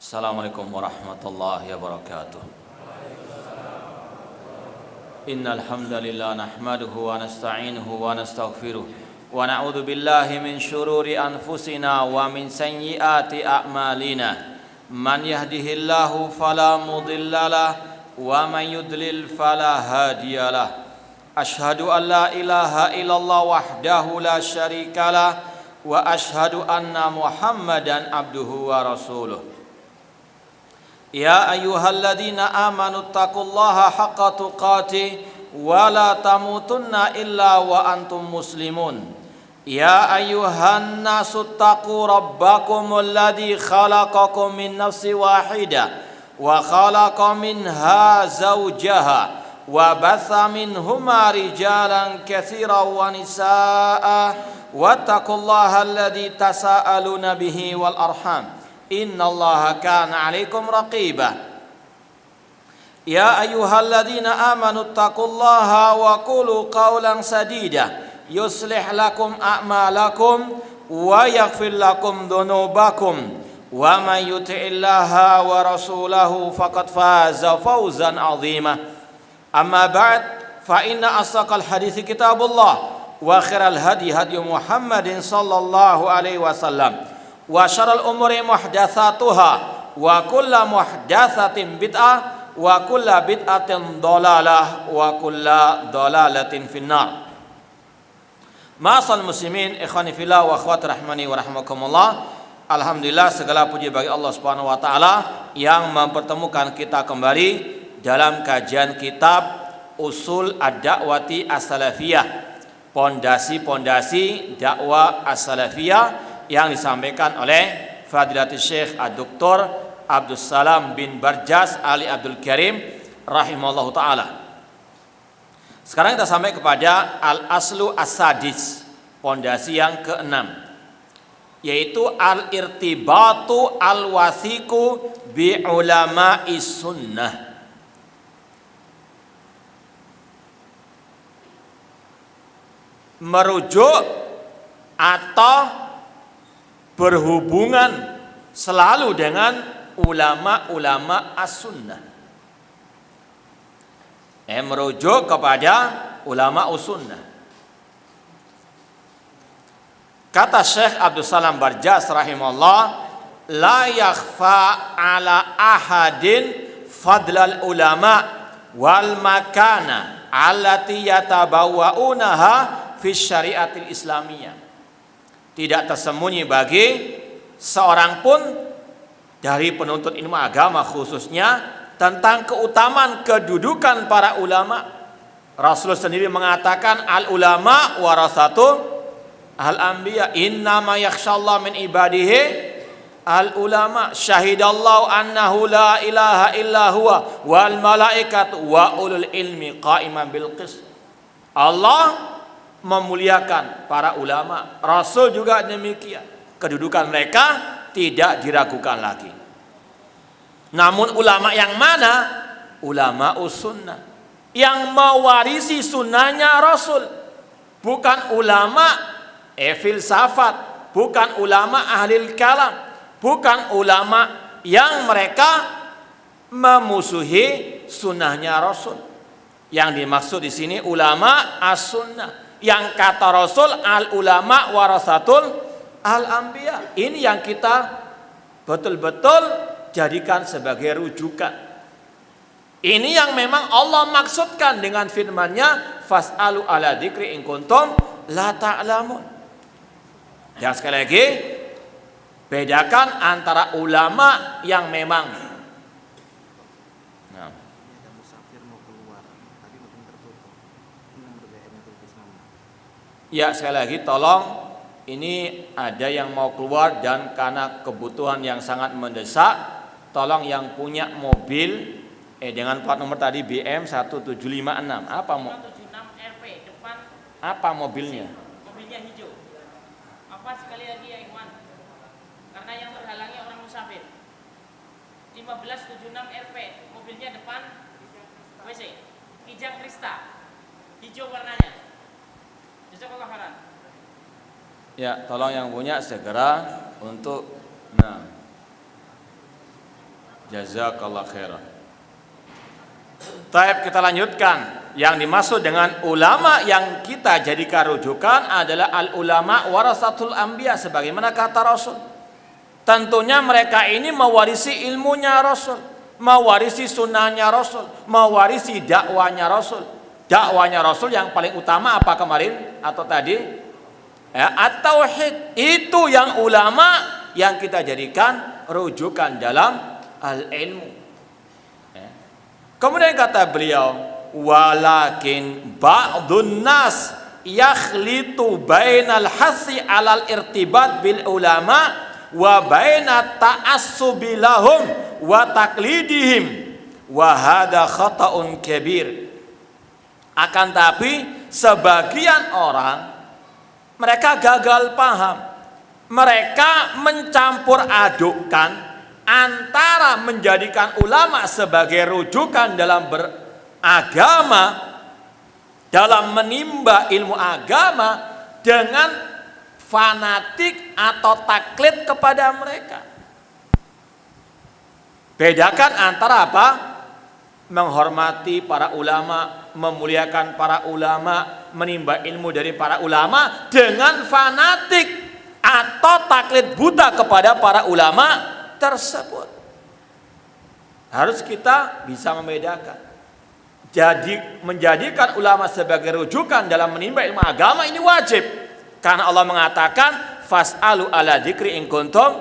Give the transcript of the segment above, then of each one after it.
Assalamualaikum warahmatullahi wabarakatuh. Innal hamdalillah nahmaduhu wa nasta'inuhu wa nastaghfiruh wa na'udzu billahi min syururi anfusina wa min sayyiati a'malina. Man yahdihillahu fala mudhillalah wa man yudlil fala hadiyalah. Ashhadu an la ilaha illallah wahdahu la syarikalah wa ashhadu anna Muhammadan abduhu wa rasuluh. Ya ayyuhalladzina amanu taqullaha haqqa tuqatih wa la tamutunna illa wa antum muslimun. Ya ayyuhan nasu taqu rabbakumul ladzi khalaqakum min nafsin wahidah wa khalaqa minha zawjaha wa batha minhuma rijalan katsiran wa nisaa'a wattaqullaha alladzi tasaaluna bihi wal arham. Innallaha kana 'alaikum raqiba. Ya ayyuhalladzina amanu taqullaha wa qulu qawlan sadida yuslih lakum a'malakum wa yaghfir lakum dhunubakum wa man yuti'illaha wa rasulahu faqad faza fawzan 'azima. Amma ba'd, fa inna asdaqal hadithi kitabullah wa khairal hadi hadi Muhammadin sallallahu alaihi wasallam wa syarrul umuri muhdatsatuha wa kullu muhdatsatin bid'ah wa kullu bid'atin dhalalah wa kullu dhalalatin finnar. Ma'asal muslimin ikhwani fillah wa akhwati rahmani wa rahmakumullah. Alhamdulillah, segala puji bagi Allah Subhanahu wa taala yang mempertemukan kita kembali dalam kajian kitab Usul Ad-Da'wati As-Salafiyah, pondasi-pondasi dakwah as-salafiyah yang disampaikan oleh Fadilatul Syekh Ad-Doktor Abdul Salam bin Barjas Ali Abdul Karim rahimahullahu ta'ala. Sekarang kita sampai kepada Al-Aslu As-Sadis, pondasi yang keenam, yaitu Al-Irtibatu Al-Wathiqu bi ulama'i sunnah. Merujuk atau berhubungan selalu dengan ulama-ulama as-sunnah. Merujuk kepada ulama as-sunnah. Kata Syekh Abdul Salam Barjas rahimahullah, la yakhfa ala ahadin fadlal ulama wal makana allati yatabawwa'unaha fi syariatil islamiyah. Tidak tersembunyi bagi seorang pun dari penuntut ilmu agama khususnya tentang keutamaan kedudukan para ulama. Rasulullah sendiri mengatakan al ulama warasatul al anbiya, innama yakhshallahu min ibadihi al ulama, syahidallahu annahu la ilaha illa huwa wal malaikatu wa ulul ilmi qa'iman bil qist. Allah memuliakan para ulama, Rasul juga demikian. Kedudukan mereka tidak diragukan lagi. Namun ulama yang mana? Ulama sunnah, yang mewarisi sunnahnya Rasul. Bukan ulama filsafat, bukan ulama ahli kalam, bukan ulama yang mereka memusuhi sunnahnya Rasul. Yang dimaksud di sini ulama as-sunnah, yang kata Rasul al ulama warasatul al anbiya. Ini yang kita betul-betul jadikan sebagai rujukan. Ini yang memang Allah maksudkan dengan firman-Nya fas'alu ala dzikri in kuntum la ta'lamun. Dan sekali lagi, bedakan antara ulama yang memang ya, sekali lagi tolong, ini ada yang mau keluar dan karena kebutuhan yang sangat mendesak, tolong yang punya mobil dengan plat nomor tadi BM 1756. Apa 76 RP depan. Apa mobilnya? Mobilnya hijau. Apa sekali lagi ya Ikhwan? Karena yang terhalangi orang musafir. 1576 RP, mobilnya depan WC. Kijang Krista. Hijau warnanya. Jazakallahu khairan. Ya, tolong yang punya segera untuk Jazakallah khairan. Baik, kita lanjutkan. Yang dimaksud dengan ulama yang kita jadikan rujukan adalah al-ulama warasatul anbiya, sebagaimana kata Rasul. Tentunya mereka ini mewarisi ilmunya Rasul, mewarisi sunnahnya Rasul, mewarisi dakwanya Rasul. Dakwanya Rasul yang paling utama apa kemarin atau tadi? Ya, at-tauhid. Itu yang ulama yang kita jadikan rujukan dalam al-ilmu. Ya. Kemudian kata beliau, walakin ba'dun nas yakhlitu bainal hasi alal irtibat bil ulama wa baina ta'assubi lahum wa taklidihim wa hadha khata'un kabir. Akan tapi sebagian orang mereka gagal paham. Mereka mencampur adukkan antara menjadikan ulama sebagai rujukan dalam beragama, dalam menimba ilmu agama, dengan fanatik atau taklid kepada mereka. Bedakan antara apa? Menghormati para ulama, memuliakan para ulama, menimba ilmu dari para ulama, dengan fanatik atau taklid buta kepada para ulama tersebut. Harus kita bisa membedakan. Jadi menjadikan ulama sebagai rujukan dalam menimba ilmu agama ini wajib, karena Allah mengatakan fas'alu ala dzikri in kuntum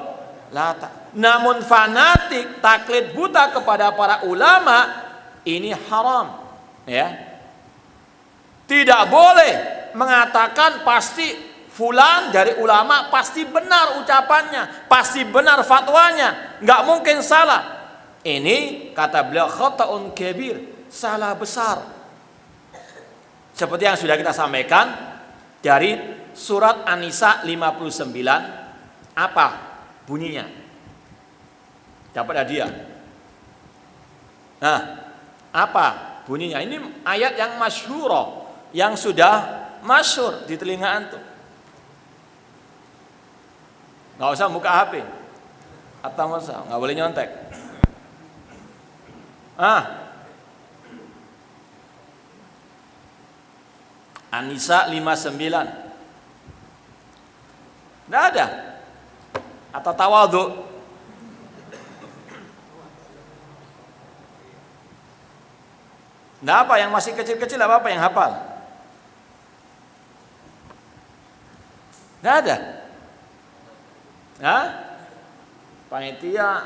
la ta'. Namun fanatik, taklid buta kepada para ulama ini haram, ya. Tidak boleh mengatakan pasti fulan dari ulama pasti benar ucapannya, pasti benar fatwanya, nggak mungkin salah. Ini kata beliau khata'un kabir, salah besar. Seperti yang sudah kita sampaikan dari surat An-Nisa 59, apa bunyinya? Dapat hadiah. Nah, apa bunyinya? Ini ayat yang masyhur, yang sudah masyhur di telinga antum. Nggak usah buka HP atau nggak boleh nyontek. An-Nisa 59. Nggak ada. Atau tawadhu. Nggak apa, yang masih kecil-kecil apa yang hafal? Nggak ada. Hah? Panitia.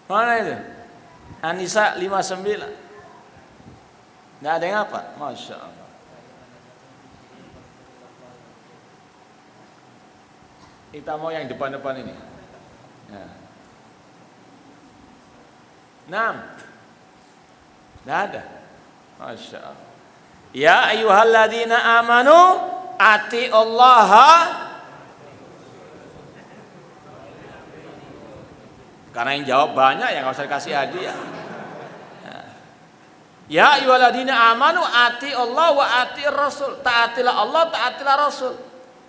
Mana itu? An-Nisa 59. Nggak ada yang apa? Masya Allah. Kita mau yang depan-depan ini. Ya. 6. Nggak ada. Masya Allah. Ya ayyuhalladzina amanu ati'ullaha. Karena yang jawab banyak ya nggak usah dikasih hadiah. Ya ayyuhalladzina amanu ati'ullaha wa ati'ir rasul. Taatilah Allah, taatilah Rasul.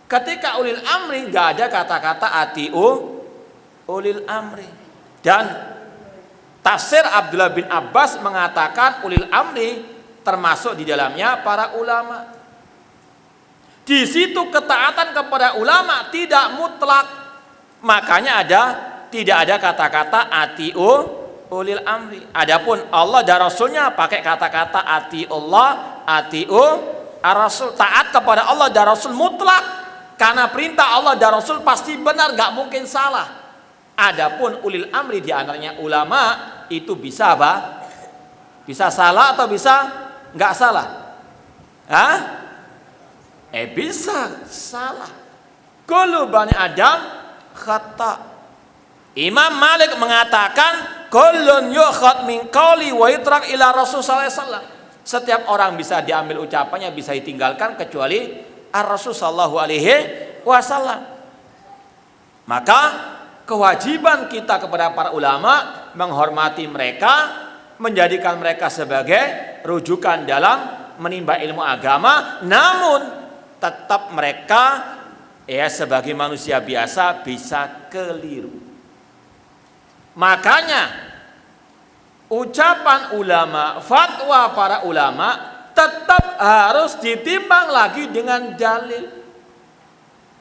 Ketika ulil amri nggak ada kata-kata ati'u ulil amri. Dan tafsir Abdullah bin Abbas mengatakan ulil amri termasuk di dalamnya para ulama. Di situ ketaatan kepada ulama tidak mutlak. Makanya tidak ada kata-kata ati'u ulil amri. Adapun Allah dan Rasulnya pakai kata-kata ati'ullah, ati'u ar-rasul. Taat kepada Allah dan Rasul mutlak. Karena perintah Allah dan Rasul pasti benar, gak mungkin salah. Adapun ulil amri di antaranya ulama itu bisa apa? Bisa salah atau bisa nggak salah? Bisa salah. Kullu bani Adam khata. Imam Malik mengatakan kullun yukhad min qawli wa yutrak ila Rasul sallallahu alaihi wasallam. Setiap orang bisa diambil ucapannya, bisa ditinggalkan kecuali Ar-Rasul sallallahu alaihi wasallam. Maka kewajiban kita kepada para ulama menghormati mereka, menjadikan mereka sebagai rujukan dalam menimba ilmu agama. Namun tetap mereka sebagai manusia biasa bisa keliru. Makanya ucapan ulama, fatwa para ulama tetap harus ditimbang lagi dengan dalil.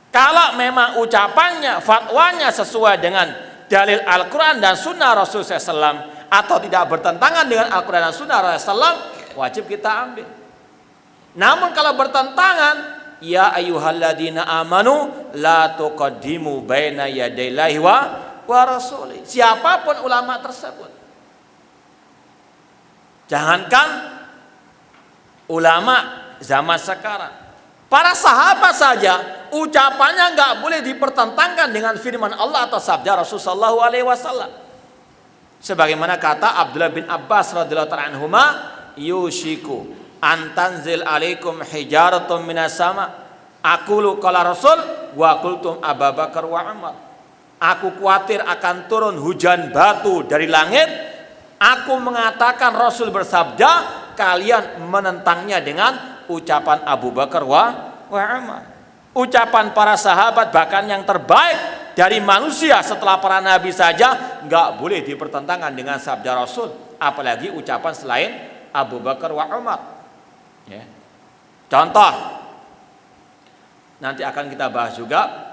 Kalau memang ucapannya, fatwanya sesuai dengan dalil Al-Quran dan Sunnah Rasulullah SAW atau tidak bertentangan dengan Al-Quran dan Sunnah Rasulullah SAW, wajib kita ambil. Namun kalau bertentangan, ya ayyuhalladzina amanu la tuqaddimu baina yadayillahi wa rasuli. Siapapun ulama tersebut. Jangankan ulama zaman sekarang, para sahabat saja ucapannya nggak boleh dipertentangkan dengan firman Allah atau sabda Rasulullah SAW. Sebagaimana kata Abdullah bin Abbas radhiyallahu ta'ala anhuma, yushiku antanzil alaikum hijaratun minas sama. Aqulu qala Rasul wa qultum Abu Bakar wa Umar. Aku khawatir akan turun hujan batu dari langit. Aku mengatakan Rasul bersabda, kalian menentangnya dengan ucapan Abu Bakar wa Umar. Ucapan para sahabat bahkan yang terbaik dari manusia setelah para nabi saja nggak boleh dipertentangkan dengan sabda Rasul, apalagi ucapan selain Abu Bakar wa Umar. Ya. Contoh, nanti akan kita bahas juga.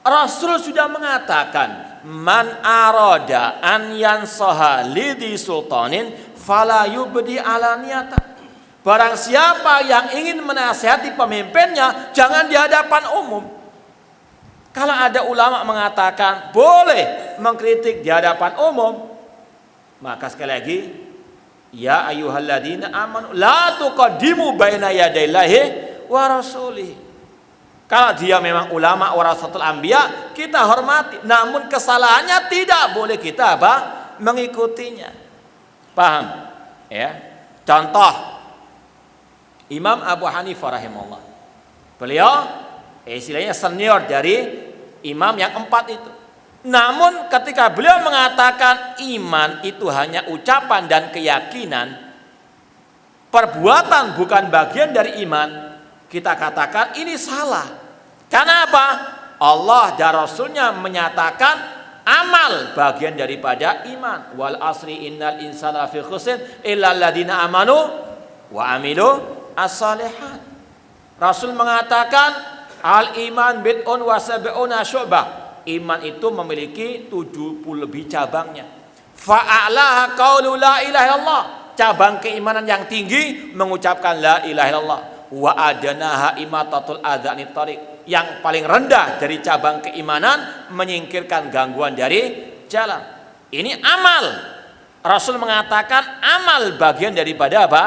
Rasul sudah mengatakan, man arada an yansaha lidhi sultanin fala yubdi alaniyata. Barang siapa yang ingin menasihati pemimpinnya, jangan di hadapan umum. Kalau ada ulama mengatakan boleh mengkritik di hadapan umum, maka sekali lagi, ya ayyuhalladzina amanu la tuqaddimu baina yadayillahi wa rasulihi. Kalau dia memang ulama warasatul anbiya, kita hormati. Namun kesalahannya tidak boleh kita mengikutinya. Paham? Ya. Contoh, Imam Abu Hanifah rahimahullah. Beliau istilahnya senior dari imam yang 4 itu. Namun ketika beliau mengatakan iman itu hanya ucapan dan keyakinan, perbuatan bukan bagian dari iman, kita katakan ini salah. Karena apa? Allah dan Rasulnya menyatakan amal bagian daripada iman. Wal asri innal insana fi khusr illa alladziina amanu wa amilu as-salihat. Rasul mengatakan al iman bid'un wa sab'una syu'bah. Iman itu memiliki 70 lebih cabangnya. Fa'alaha qaulu la ilaha illallah. Cabang keimanan yang tinggi mengucapkan la ilaha illallah. Wa adanaha imatatul adhanit tariq. Yang paling rendah dari cabang keimanan menyingkirkan gangguan dari jalan. Ini amal. Rasul mengatakan amal bagian daripada apa?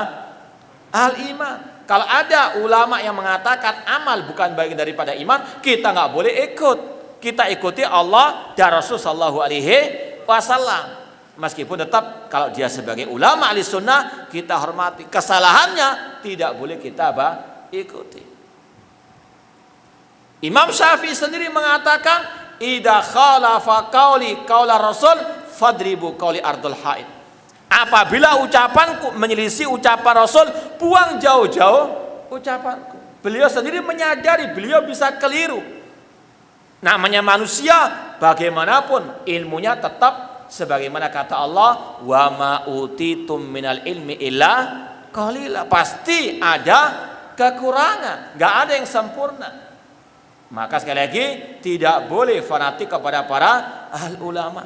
Al-iman. Kalau ada ulama yang mengatakan amal bukan bagian daripada iman, kita nggak boleh ikut. Kita ikuti Allah dan Rasul sallallahu alaihi wasallam. Meskipun tetap kalau dia sebagai ulama ahli sunnah kita hormati. Kesalahannya tidak boleh kita ikuti. Imam Syafi'i sendiri mengatakan, idza khalafa qauli qaula Rasul fadribu qauli ardul haid. Apabila ucapanku menyelisih ucapan Rasul, buang jauh-jauh ucapanku. Beliau sendiri menyadari beliau bisa keliru. Namanya manusia, bagaimanapun ilmunya tetap sebagaimana kata Allah, wa ma utitum minal ilmi illa qalila. Pasti ada kekurangan, enggak ada yang sempurna. Maka sekali lagi tidak boleh fanatik kepada para ahli ulama.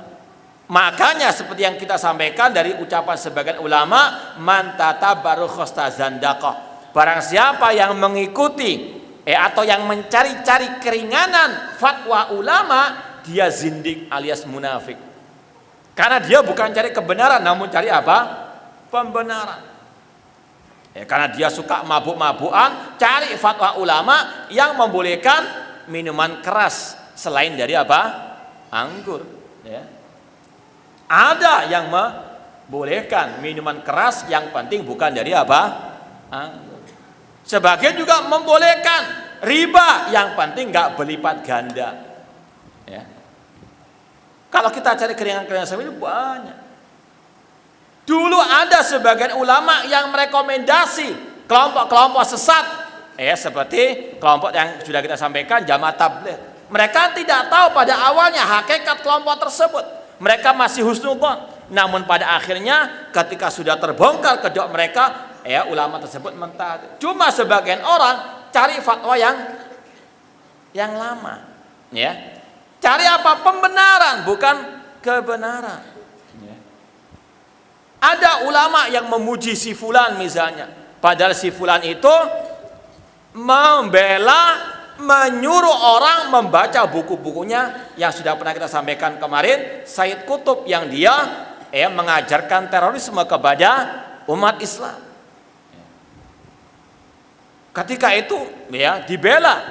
Makanya seperti yang kita sampaikan dari ucapan sebagian ulama, man tatabaru khostazandaqah. Barang siapa yang mengikuti atau yang mencari-cari keringanan fatwa ulama, dia zindik alias munafik. Karena dia bukan cari kebenaran, namun cari apa? Pembenaran. Karena dia suka mabuk-mabukan, cari fatwa ulama yang membolehkan minuman keras selain dari apa? Anggur. Ya. Ada yang membolehkan minuman keras yang penting bukan dari apa? Anggur. Sebagian juga membolehkan riba yang penting nggak berlipat ganda. Ya. Kalau kita cari keringan-keringan seperti itu banyak. Dulu ada sebagian ulama yang merekomendasi kelompok-kelompok sesat seperti kelompok yang sudah kita sampaikan, jamaah tabligh. Mereka tidak tahu pada awalnya hakikat kelompok tersebut. Mereka masih husnudzon. Namun pada akhirnya ketika sudah terbongkar kedok mereka, ulama tersebut mentah. Cuma sebagian orang cari fatwa yang lama, ya. Cari apa? Pembenaran, bukan kebenaran. Ya. Ada ulama yang memuji si fulan misalnya, padahal si fulan itu menyuruh orang membaca buku-bukunya yang sudah pernah kita sampaikan kemarin, Sayyid Qutb, yang dia mengajarkan terorisme kepada umat Islam. Ketika itu dibela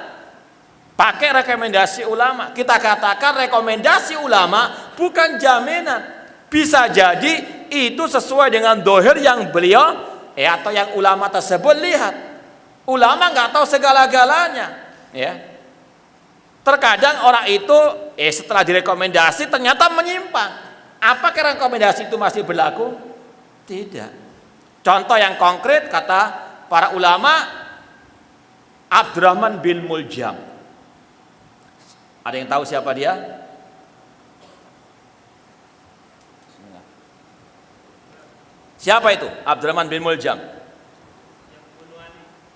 pakai rekomendasi ulama. Kita katakan rekomendasi ulama bukan jaminan. Bisa jadi itu sesuai dengan dohir yang beliau atau yang ulama tersebut lihat. Ulama nggak tahu segala-galanya. Terkadang orang itu setelah direkomendasi ternyata menyimpang. Apakah rekomendasi itu masih berlaku? Tidak. Contoh yang konkret kata para ulama, Abdurrahman bin Muljam. Ada yang tahu siapa dia? Siapa itu? Abdurrahman bin Muljam.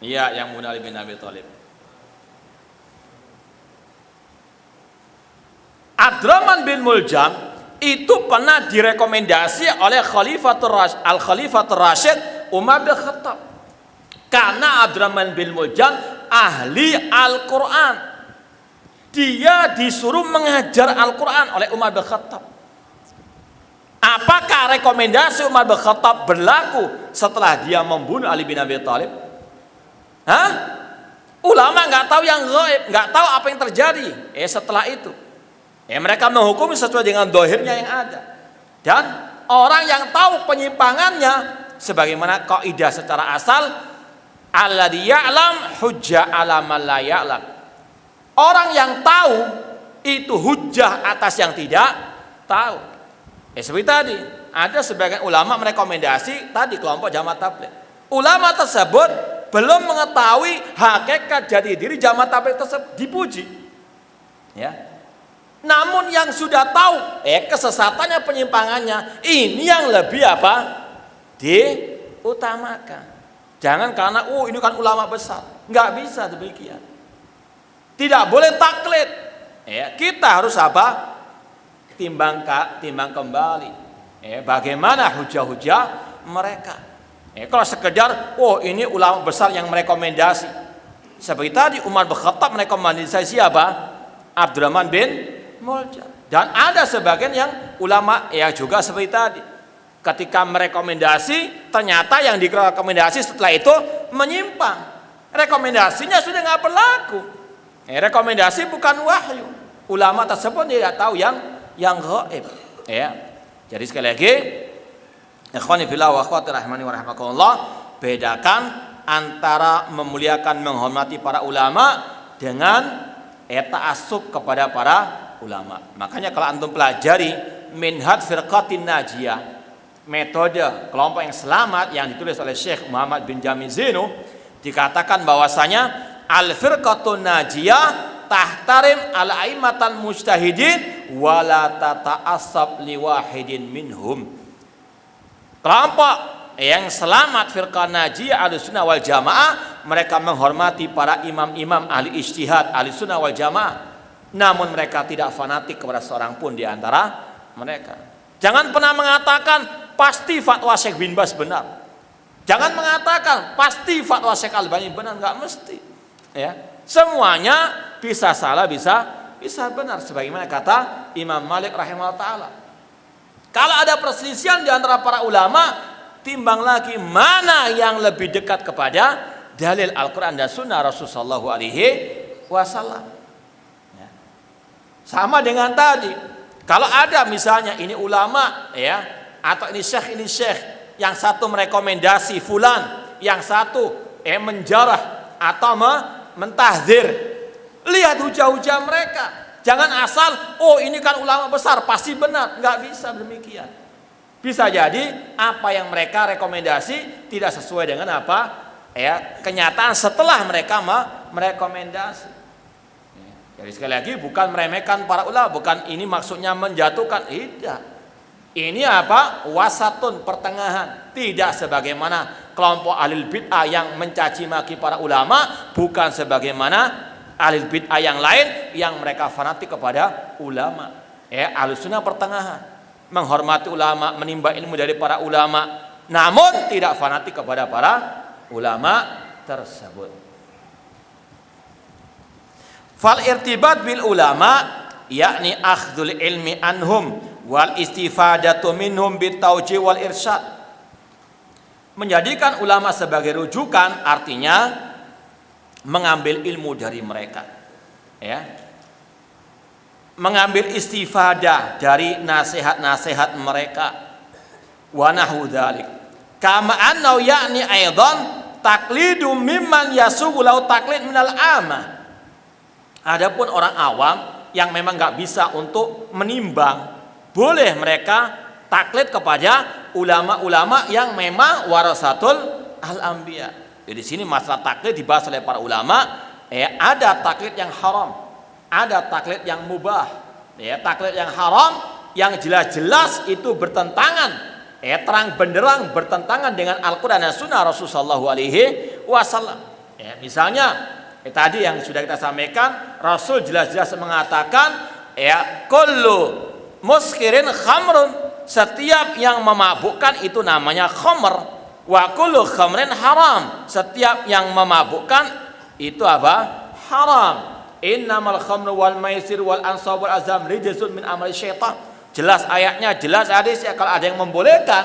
Iya, yang bunuh Ali bin Abi Thalib. Abdurrahman bin Muljam itu pernah direkomendasi oleh Al-Khalifatur Rasyid Umar bin Khattab. Karena Abdurrahman bin Muljam ahli Al-Quran. Dia disuruh mengajar Al-Quran oleh Umar bin Khattab. Apakah rekomendasi Umar bin Khattab berlaku setelah dia membunuh Ali bin Abi Thalib? Ulama nggak tahu yang gaib, nggak tahu apa yang terjadi setelah itu. Mereka menghukum sesuai dengan dohirnya yang ada. Dan orang yang tahu penyimpangannya, sebagaimana kaidah secara asal, alladzi ya'lam hujjah 'ala man la ya'lam. Orang yang tahu itu hujjah atas yang tidak tahu. Seperti tadi, ada sebagian ulama merekomendasi tadi kelompok jamaah tabligh. Ulama tersebut belum mengetahui hakikat jati diri jamaah tabligh tersebut, dipuji. Namun yang sudah tahu kesesatannya, penyimpangannya, ini yang lebih diutamakan. Jangan karena ini kan ulama besar, nggak bisa demikian. Tidak boleh taklid. Kita harus timbang kembali. Bagaimana hujah-hujah mereka. Kalau sekedar ini ulama besar yang merekomendasi. Seperti tadi Umar bin Khattab merekomendasi siapa? Abdurrahman bin Muljam. Dan ada sebagian yang ulama juga seperti tadi. Ketika merekomendasi, ternyata yang direkomendasi setelah itu menyimpang. Rekomendasinya sudah nggak berlaku. Rekomendasi bukan wahyu. Ulama tersebut tidak tahu yang gaib. Jadi sekali lagi, ikhwani fillah wa akhwati rahimani wa rahimakumullah, bedakan antara memuliakan, menghormati para ulama dengan ta'assub kepada para ulama. Makanya kalau antum pelajari Minhaj Firqatin Najiyah, metode kelompok yang selamat yang ditulis oleh Syekh Muhammad bin Jamil Zainu, dikatakan bahwasanya al-firqatun najiyah tahtarim al-aimatan mujtahidin wala tata'assab liwahidin minhum. Kelompok yang selamat firqah najiyah Ahlussunnah wal Jamaah, mereka menghormati para imam-imam ahli ijtihad Ahlussunnah wal Jamaah, namun mereka tidak fanatik kepada seorang pun di antara mereka. Jangan pernah mengatakan pasti fatwa Syekh bin Baz benar. Jangan mengatakan pasti fatwa Syekh Albani benar, enggak mesti. Semuanya bisa salah, bisa benar, sebagaimana kata Imam Malik rahimahullah taala. Kalau ada perselisihan di antara para ulama, timbang lagi mana yang lebih dekat kepada dalil Al-Quran dan Sunnah Rasulullah sallallahu alaihi wasallam. Sama dengan tadi, kalau ada misalnya ini ulama atau ini syekh, yang satu merekomendasi fulan, yang satu menjarah atau mentahdzir, lihat hujah-hujah mereka. Jangan asal ini kan ulama besar pasti benar, nggak bisa demikian. Bisa jadi apa yang mereka rekomendasi tidak sesuai dengan apa kenyataan setelah mereka merekomendasi. Jadi sekali lagi bukan meremehkan para ulama, bukan ini maksudnya menjatuhkan, tidak. Ini apa? Wasatun, pertengahan. Tidak sebagaimana kelompok ahlul bid'ah yang mencaci maki para ulama, bukan sebagaimana ahlul bid'ah yang lain yang mereka fanatik kepada ulama. Ahlus sunnah pertengahan, menghormati ulama, menimba ilmu dari para ulama, namun tidak fanatik kepada para ulama tersebut. Fal irtibat bil ulama yakni akhdul ilmi anhum wal istifadatu minhum bitauji wal irsyad. Menjadikan ulama sebagai rujukan artinya mengambil ilmu dari mereka, mengambil istifadah dari nasihat-nasihat mereka. Wa nahu dzalik kama annahu yakni aidan taqlidu mimman yasugu lau taqlid minal amah. Adapun orang awam yang memang nggak bisa untuk menimbang, boleh mereka taklid kepada ulama-ulama yang memang warasatul al-anbiya. Di sini masalah taklid dibahas oleh para ulama. Ada taklid yang haram, ada taklid yang mubah. Taklid yang haram yang jelas-jelas itu bertentangan, terang benderang bertentangan dengan Al-Quran dan Sunnah Rasulullah SAW. Misalnya tadi yang sudah kita sampaikan, Rasul jelas-jelas mengatakan kullu muskirin khamrun, setiap yang memabukkan itu namanya khamr, wa kullu khamrin haram, setiap yang memabukkan itu apa? Haram. Innamal khamru wal maisir wal ansab wal azam rijsun min amali syaitan. Jelas ayatnya, jelas hadisnya. Kalau ada yang membolehkan,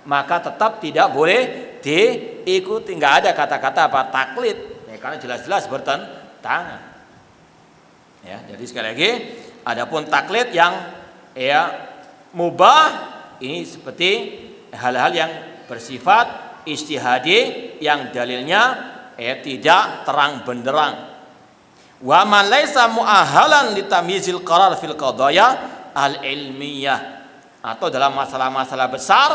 maka tetap tidak boleh diikuti. Enggak ada kata-kata apa taklid. Karena jelas-jelas bertentangan. Jadi sekali lagi, adapun taklid yang mubah ini seperti hal-hal yang bersifat ijtihadi yang dalilnya tidak terang benderang. Wa man laisa mu'ahhalan litamyizil qarar fil qadaya al-ilmiyah, atau dalam masalah-masalah besar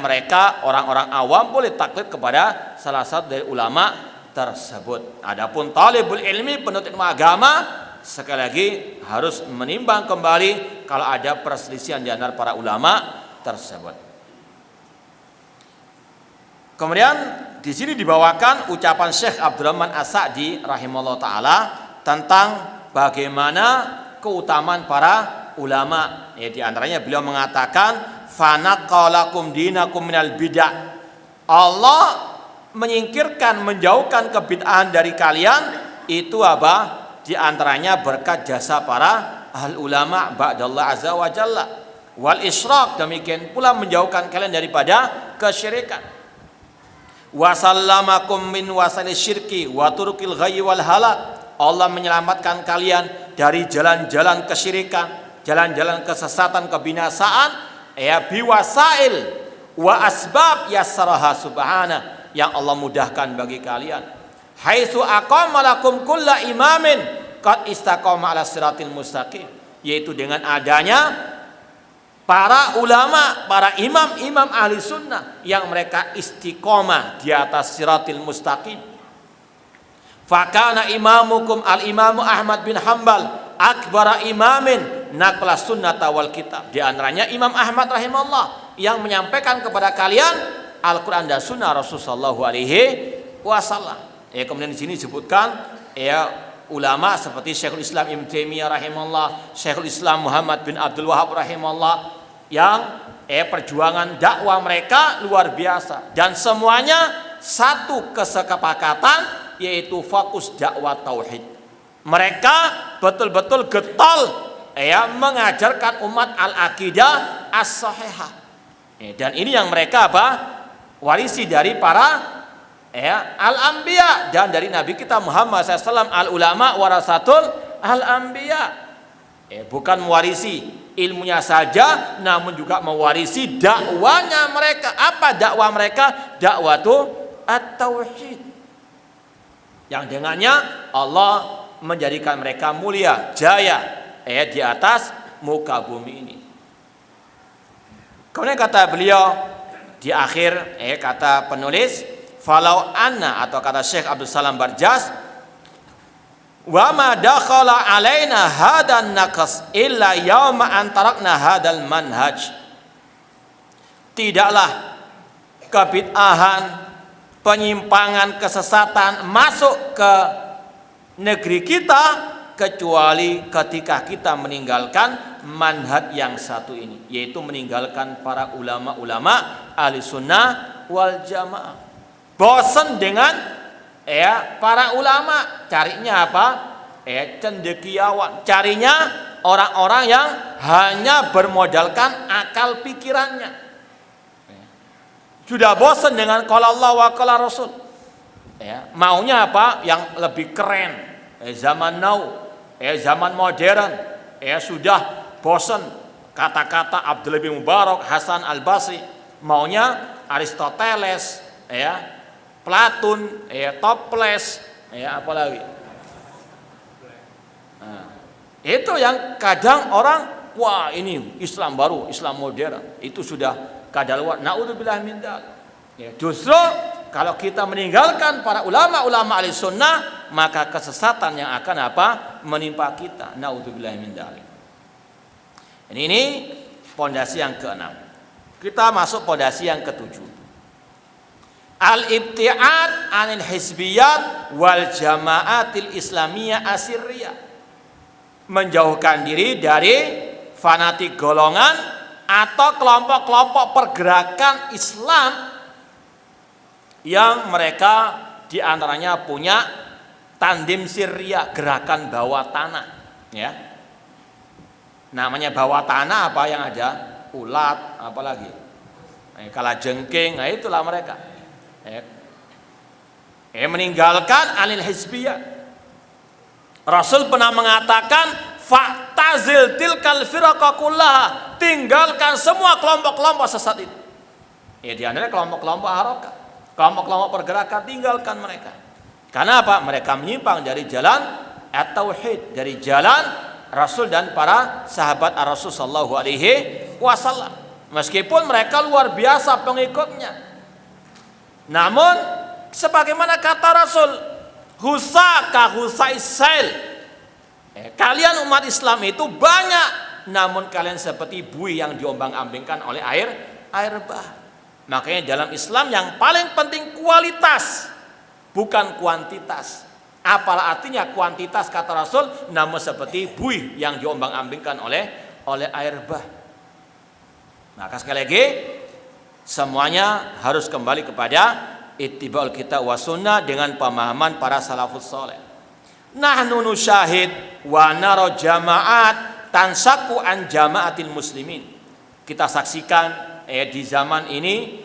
mereka orang-orang awam boleh taklid kepada salah satu dari ulama tersebut. Adapun talibul ilmi, penuntut ilmu agama, sekali lagi harus menimbang kembali kalau ada perselisihan di antara para ulama tersebut. Kemudian di sini dibawakan ucapan Syekh Abdurrahman As-Sa'di rahimahullah taala tentang bagaimana keutamaan para ulama. Di antaranya beliau mengatakan fanaqalakum dinakum minal bid'ah. Allah menyingkirkan, menjauhkan kebid'ahan dari kalian itu apa? Di antaranya berkat jasa para ahli ulama ba'dallah azza wa jalla. Wal isyraq, demikian pula menjauhkan kalian daripada kesyirikan. Wa sallamakum min wasani syirki wa turukil ghayyi wal halak. Allah menyelamatkan kalian dari jalan-jalan kesyirikan, jalan-jalan kesesatan, kebinasaan, biwasail wa asbab yassaraha subhanahu, yang Allah mudahkan bagi kalian. Haitsu aqama lakum kulla imamin qad istaqama ala siratil mustaqim, yaitu dengan adanya para ulama, para imam-imam ahli sunnah yang mereka istiqomah di atas siratil mustaqim. Fakana imamukum al-imamu Ahmad bin Hanbal akbara imamin naqla sunnata wal kitab. Di antaranya Imam Ahmad rahimahullah yang menyampaikan kepada kalian Al-Quran dan Sunnah Rasulullah SAW. Kemudian di sini disebutkan ulama seperti Syekhul Islam Ibnu Taimiyah rahimahullah, Syekhul Islam Muhammad bin Abdul Wahab rahimahullah, yang perjuangan dakwah mereka luar biasa dan semuanya satu kesepakatan, yaitu fokus dakwah tauhid. Mereka betul-betul getol mengajarkan umat al-aqidah as-sahihah. Dan ini yang mereka warisi dari para al-anbiya dan dari Nabi kita Muhammad SAW. Al-ulama warasatul al-anbiya. Bukan mewarisi ilmunya saja, namun juga mewarisi dakwanya mereka. Apa dakwah mereka? Dakwah itu at-tauhid, yang dengannya Allah menjadikan mereka mulia, jaya di atas muka bumi ini. Kemudian kata beliau di akhir kata penulis, falau anna, atau kata Syekh Abdul Salam Barjas, wa ma dakhala alaina hadan naqas illa yauma an tarakna hadal manhaj. Tidaklah kebid'ahan, penyimpangan, kesesatan masuk ke negeri kita kecuali ketika kita meninggalkan manhaj yang satu ini, yaitu meninggalkan para ulama-ulama ahli sunnah wal jamaah. Bosan dengan para ulama, carinya apa? Cendekiawan, carinya orang-orang yang hanya bermodalkan akal pikirannya. Sudah bosan dengan qala Allah wa qala Rasul. Maunya apa? Yang lebih keren. Zaman now, zaman modern. Sudah bosan kata-kata Abdullah bin Mubarak, Hasan Al-Basri. Maunya Aristoteles, Platon, Toples, apalagi. Itu yang kadang orang, wah ini Islam baru, Islam modern. Itu sudah kadaluarsa. Naudzubillah min dzalik. Justru kalau kita meninggalkan para ulama-ulama ahli sunnah, maka kesesatan yang akan apa? Menimpa kita. Naudzubillah min dzalik. Ini pondasi yang keenam. Kita masuk pondasi yang ketujuh. Al-ibtiad anil hizbiyat wal jamaatil islamiyah asirriyah. Menjauhkan diri dari fanatik golongan atau kelompok-kelompok pergerakan Islam yang mereka diantaranya punya tandim sirriyah, gerakan bawah tanah. Namanya bawah tanah apa yang ada? Ulat, apalagi kalajengking, itulah mereka. Meninggalkan anil hizbiyah. Rasul pernah mengatakan, fa'tazil tilkal firqa kullaha, tinggalkan semua kelompok-kelompok sesat itu. Di antaranya kelompok-kelompok harokat, kelompok-kelompok pergerakan, tinggalkan mereka. Karena apa? Mereka menyimpang dari jalan at-tauhid, dari jalan Rasul dan para sahabat Rasul sallallahu alaihi wasallam. Meskipun mereka luar biasa pengikutnya, namun sebagaimana kata Rasul, husaka husais sail, kalian umat Islam itu banyak, namun kalian seperti buih yang diombang-ambingkan oleh air bah. Makanya dalam Islam yang paling penting kualitas, bukan kuantitas. Apalah artinya kuantitas kata Rasul, namun seperti buih yang diombang-ambingkan oleh air bah. Maka sekali lagi, semuanya harus kembali kepada ittiba'ul kitab wa sunnah dengan pemahaman para salafus saleh. Nahnu nusyahid wa nara jama'at tansaku an jama'atil muslimin. Kita saksikan di zaman ini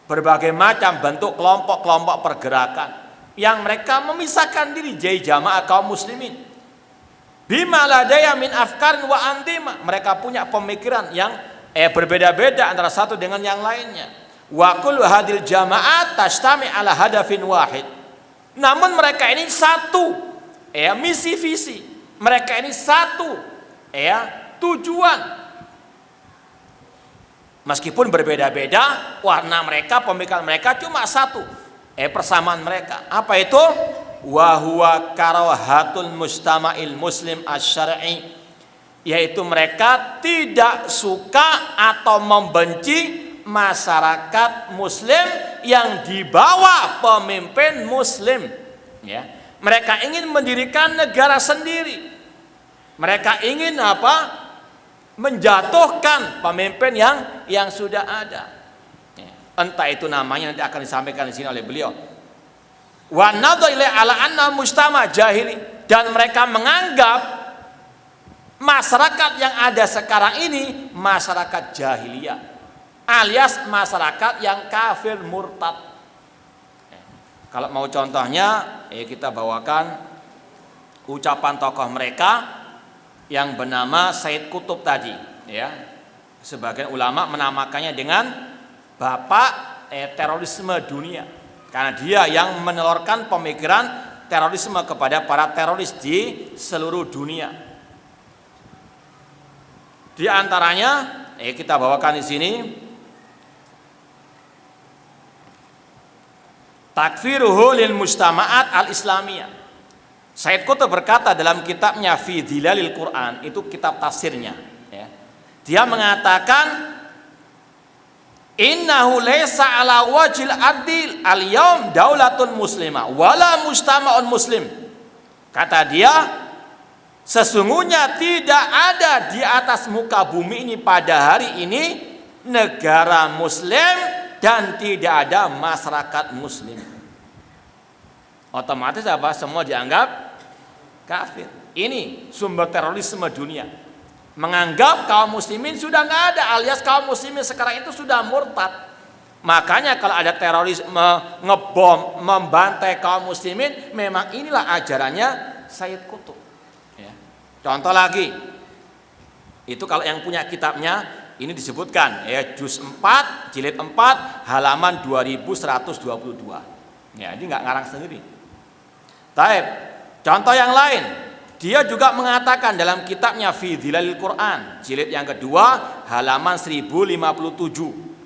berbagai macam bentuk kelompok-kelompok pergerakan yang mereka memisahkan diri dari jamaah kaum muslimin. Bima ladaya min afkarin wa antima. Mereka punya pemikiran yang berbeda-beda antara satu dengan yang lainnya. Wa kullu hadil jama'at tashtami ala hadafin wahid. Namun mereka ini satu, misi visi. Mereka ini satu, tujuan. Meskipun berbeda-beda warna mereka, pemikiran mereka cuma satu, persamaan mereka. Apa itu? Wa huwa karahatul mustama'il muslim asy-syar'i, yaitu mereka tidak suka atau membenci masyarakat muslim yang dibawa pemimpin muslim. Mereka ingin mendirikan negara sendiri. Mereka ingin apa? Menjatuhkan pemimpin yang sudah ada. Entah itu namanya nanti akan disampaikan di sini oleh beliau. Wa nadha ila ala anna mujtama jahili, dan mereka menganggap masyarakat yang ada sekarang ini masyarakat jahiliyah, alias masyarakat yang kafir murtad. Kalau mau contohnya, kita bawakan ucapan tokoh mereka yang bernama Said Qutb tadi. Sebagian ulama menamakannya dengan bapak terorisme dunia, karena dia yang menelurkan pemikiran terorisme kepada para teroris di seluruh dunia. Di antaranya kita bawakan di sini takfiruhu lil mujtama'at al-islamiyah. Said Qutb berkata dalam kitabnya Fi Dhilalil Quran, itu kitab tafsirnya, ya. Dia mengatakan innahu laysa ala wajil adil al-yaum daulatun muslimah wala mujtama'un muslim. Kata dia, sesungguhnya tidak ada di atas muka bumi ini pada hari ini negara muslim dan tidak ada masyarakat muslim. Otomatis apa? Semua dianggap kafir. Ini sumber terorisme dunia. Menganggap kaum muslimin sudah nggak ada, alias kaum muslimin sekarang itu sudah murtad. Makanya kalau ada terorisme, ngebom, membantai kaum muslimin, memang inilah ajarannya Sayyid Qutb. Ya. Contoh lagi, itu kalau yang punya kitabnya, ini disebutkan ya, juz 4 jilid 4 halaman 2122. Ya, ini nggak ngarang sendiri. Taib. Contoh yang lain, dia juga mengatakan dalam kitabnya Fi Dhilalil Quran jilid yang kedua halaman 1057.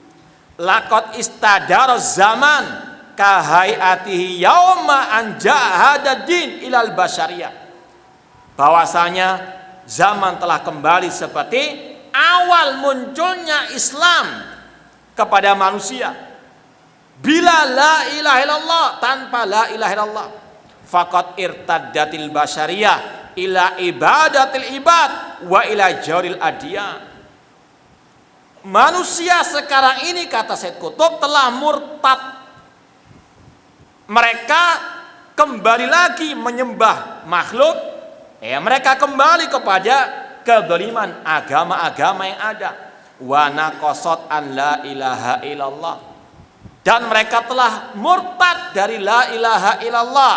Laqad istadara zaman kahayatihi yauma anjahadad-din ilal basyariyah. Bahwasanya zaman telah kembali seperti awal munculnya Islam kepada manusia. Bila la ilaha illallah, tanpa la ilaha illallah, faqad irtaddatil basyariyah ila ibadatil ibad wa ila jaril adiyah. Manusia sekarang ini, kata Sayyid Qutb, telah murtad. Mereka kembali lagi menyembah makhluk. Ya, mereka kembali kepada kezaliman agama-agama yang ada. Wa naqasat an la ilaha illallah. Dan mereka telah murtad dari la ilaha illallah.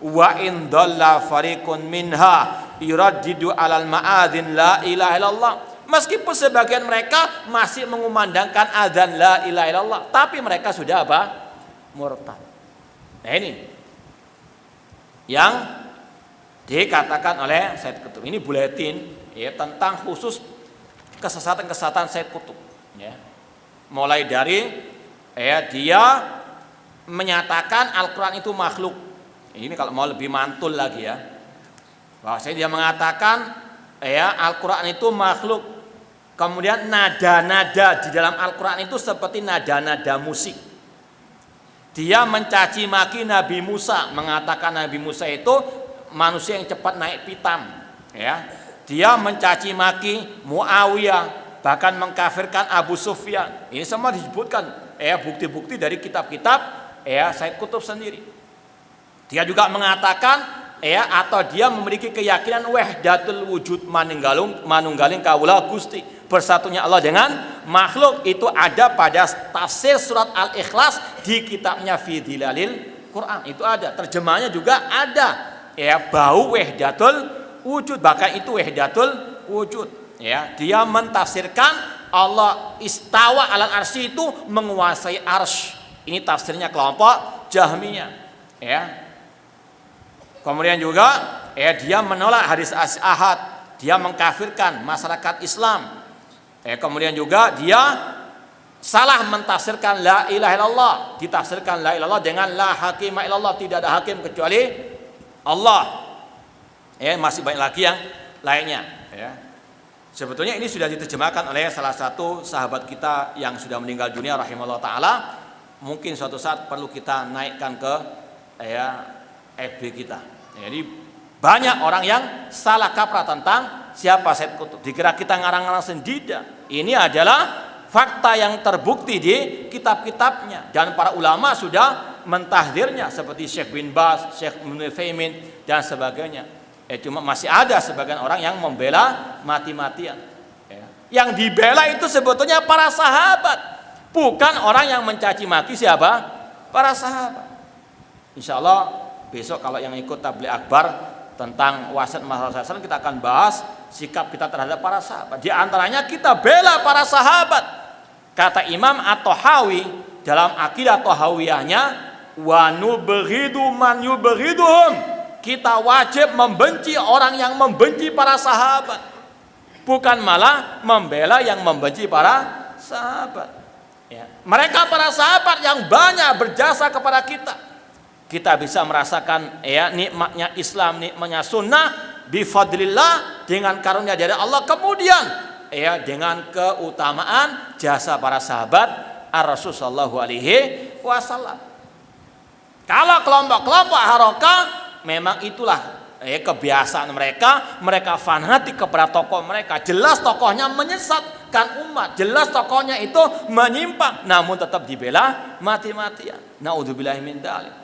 Wa in dhalla fariqun minha yuraddidu alal ma'adzin la ilaha illallah. Meskipun sebagian mereka masih mengumandangkan adzan la ilaha illallah, tapi mereka sudah apa? Murtad. Nah, ini yang dikatakan oleh Sayyid Qutb. Ini buletin ya, tentang khusus kesesatan-kesesatan Sayyid Qutb, ya. Mulai dari ya, dia menyatakan Al-Quran itu makhluk. Ini kalau mau lebih mantul lagi ya, bahwasanya dia mengatakan ya, Al-Quran itu makhluk. Kemudian nada-nada di dalam Al-Quran itu seperti nada-nada musik. Dia mencaci maki Nabi Musa, mengatakan Nabi Musa itu manusia yang cepat naik pitam, ya. Dia mencaci maki Muawiyah, bahkan mengkafirkan Abu Sufyan. Ini semua disebutkan ya, bukti-bukti dari kitab-kitab ya Sayyid Qutb sendiri. Dia juga mengatakan ya, atau dia memiliki keyakinan wahdatul wujud, manunggaling kawula Gusti, bersatunya Allah dengan makhluk. Itu ada pada tafsir surat Al-Ikhlas di kitabnya Fi Dhilalil Quran. Itu ada, terjemahnya juga ada ya, bau wahdatul wujud, bahkan itu wahdatul wujud ya. Dia mentafsirkan Allah istawa alal arsy itu menguasai arsy. Ini tafsirnya kelompok Jahmiyah ya. Kemudian juga ya, dia menolak hadis ahad, dia mengkafirkan masyarakat Islam. Kemudian juga dia salah mentafsirkan la ilaha illallah, ditafsirkan la ilaha illallah dengan la hakima illallah, tidak ada hakim kecuali Allah. Ya, masih banyak lagi yang lainnya ya. Sebetulnya ini sudah diterjemahkan oleh salah satu sahabat kita yang sudah meninggal dunia rahimahullah taala. Mungkin suatu saat perlu kita naikkan ke ya, FB kita. Jadi banyak orang yang salah kaprah tentang siapa Sayyid Qutb. Dikira kita ngarang-ngarang sendiri. Ini adalah fakta yang terbukti di kitab-kitabnya, dan para ulama sudah mentahdirnya seperti Syekh bin Baz, Syekh Ibnu Utsaimin dan sebagainya. Cuma masih ada sebagian orang yang membela mati-matian. Yang dibela itu sebetulnya para sahabat, bukan orang yang mencaci maki siapa? Para sahabat. Insya Allah besok kalau yang ikut tabligh akbar tentang wasiat masalah kita akan bahas sikap kita terhadap para sahabat. Di antaranya kita bela para sahabat. Kata Imam At-Tahawi dalam akidah Tahawiyahnya, wa nubghidu man yubghiduhum. Kita wajib membenci orang yang membenci para sahabat, bukan malah membela yang membenci para sahabat. Ya. Mereka para sahabat yang banyak berjasa kepada kita. Kita bisa merasakan ya nikmatnya Islam, nikmatnya sunnah bifadlillah, dengan karunia dari Allah. Kemudian ya dengan keutamaan jasa para sahabat Ar-Rasul sallallahu alaihi wasallam. Kalau kelompok-kelompok harokah, memang itulah kebiasaan mereka fanatik kepada tokoh mereka. Jelas tokohnya menyesatkan umat, jelas tokohnya itu menyimpang, namun tetap dibela mati-matian. Naudzubillahi min dzalik.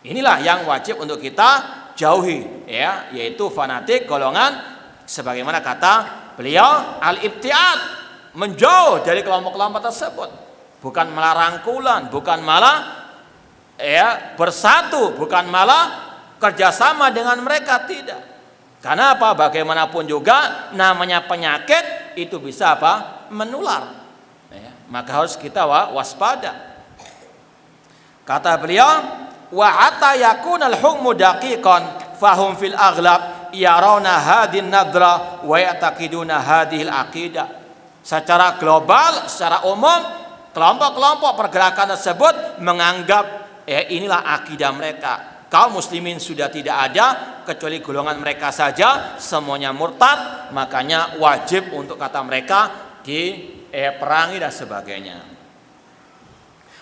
Inilah yang wajib untuk kita jauhi, ya, yaitu fanatik golongan sebagaimana kata beliau al-ibtiad, menjauh dari kelompok-kelompok tersebut. Bukan malah rangkulan, bukan malah bersatu, bukan malah kerjasama dengan mereka, tidak. Karena apa? Bagaimanapun juga namanya penyakit itu bisa menular. Maka harus kita waspada. Kata beliau, wa hatta yakunal hukmu daqiqan fahum fil aghlab yarawna hadin nadra wa ya'taqiduna hadhil aqidah. Secara global, secara umum, kelompok-kelompok pergerakan tersebut menganggap inilah akidah mereka. Kaum muslimin sudah tidak ada kecuali golongan mereka saja, semuanya murtad, makanya wajib untuk kata mereka diperangi dan sebagainya.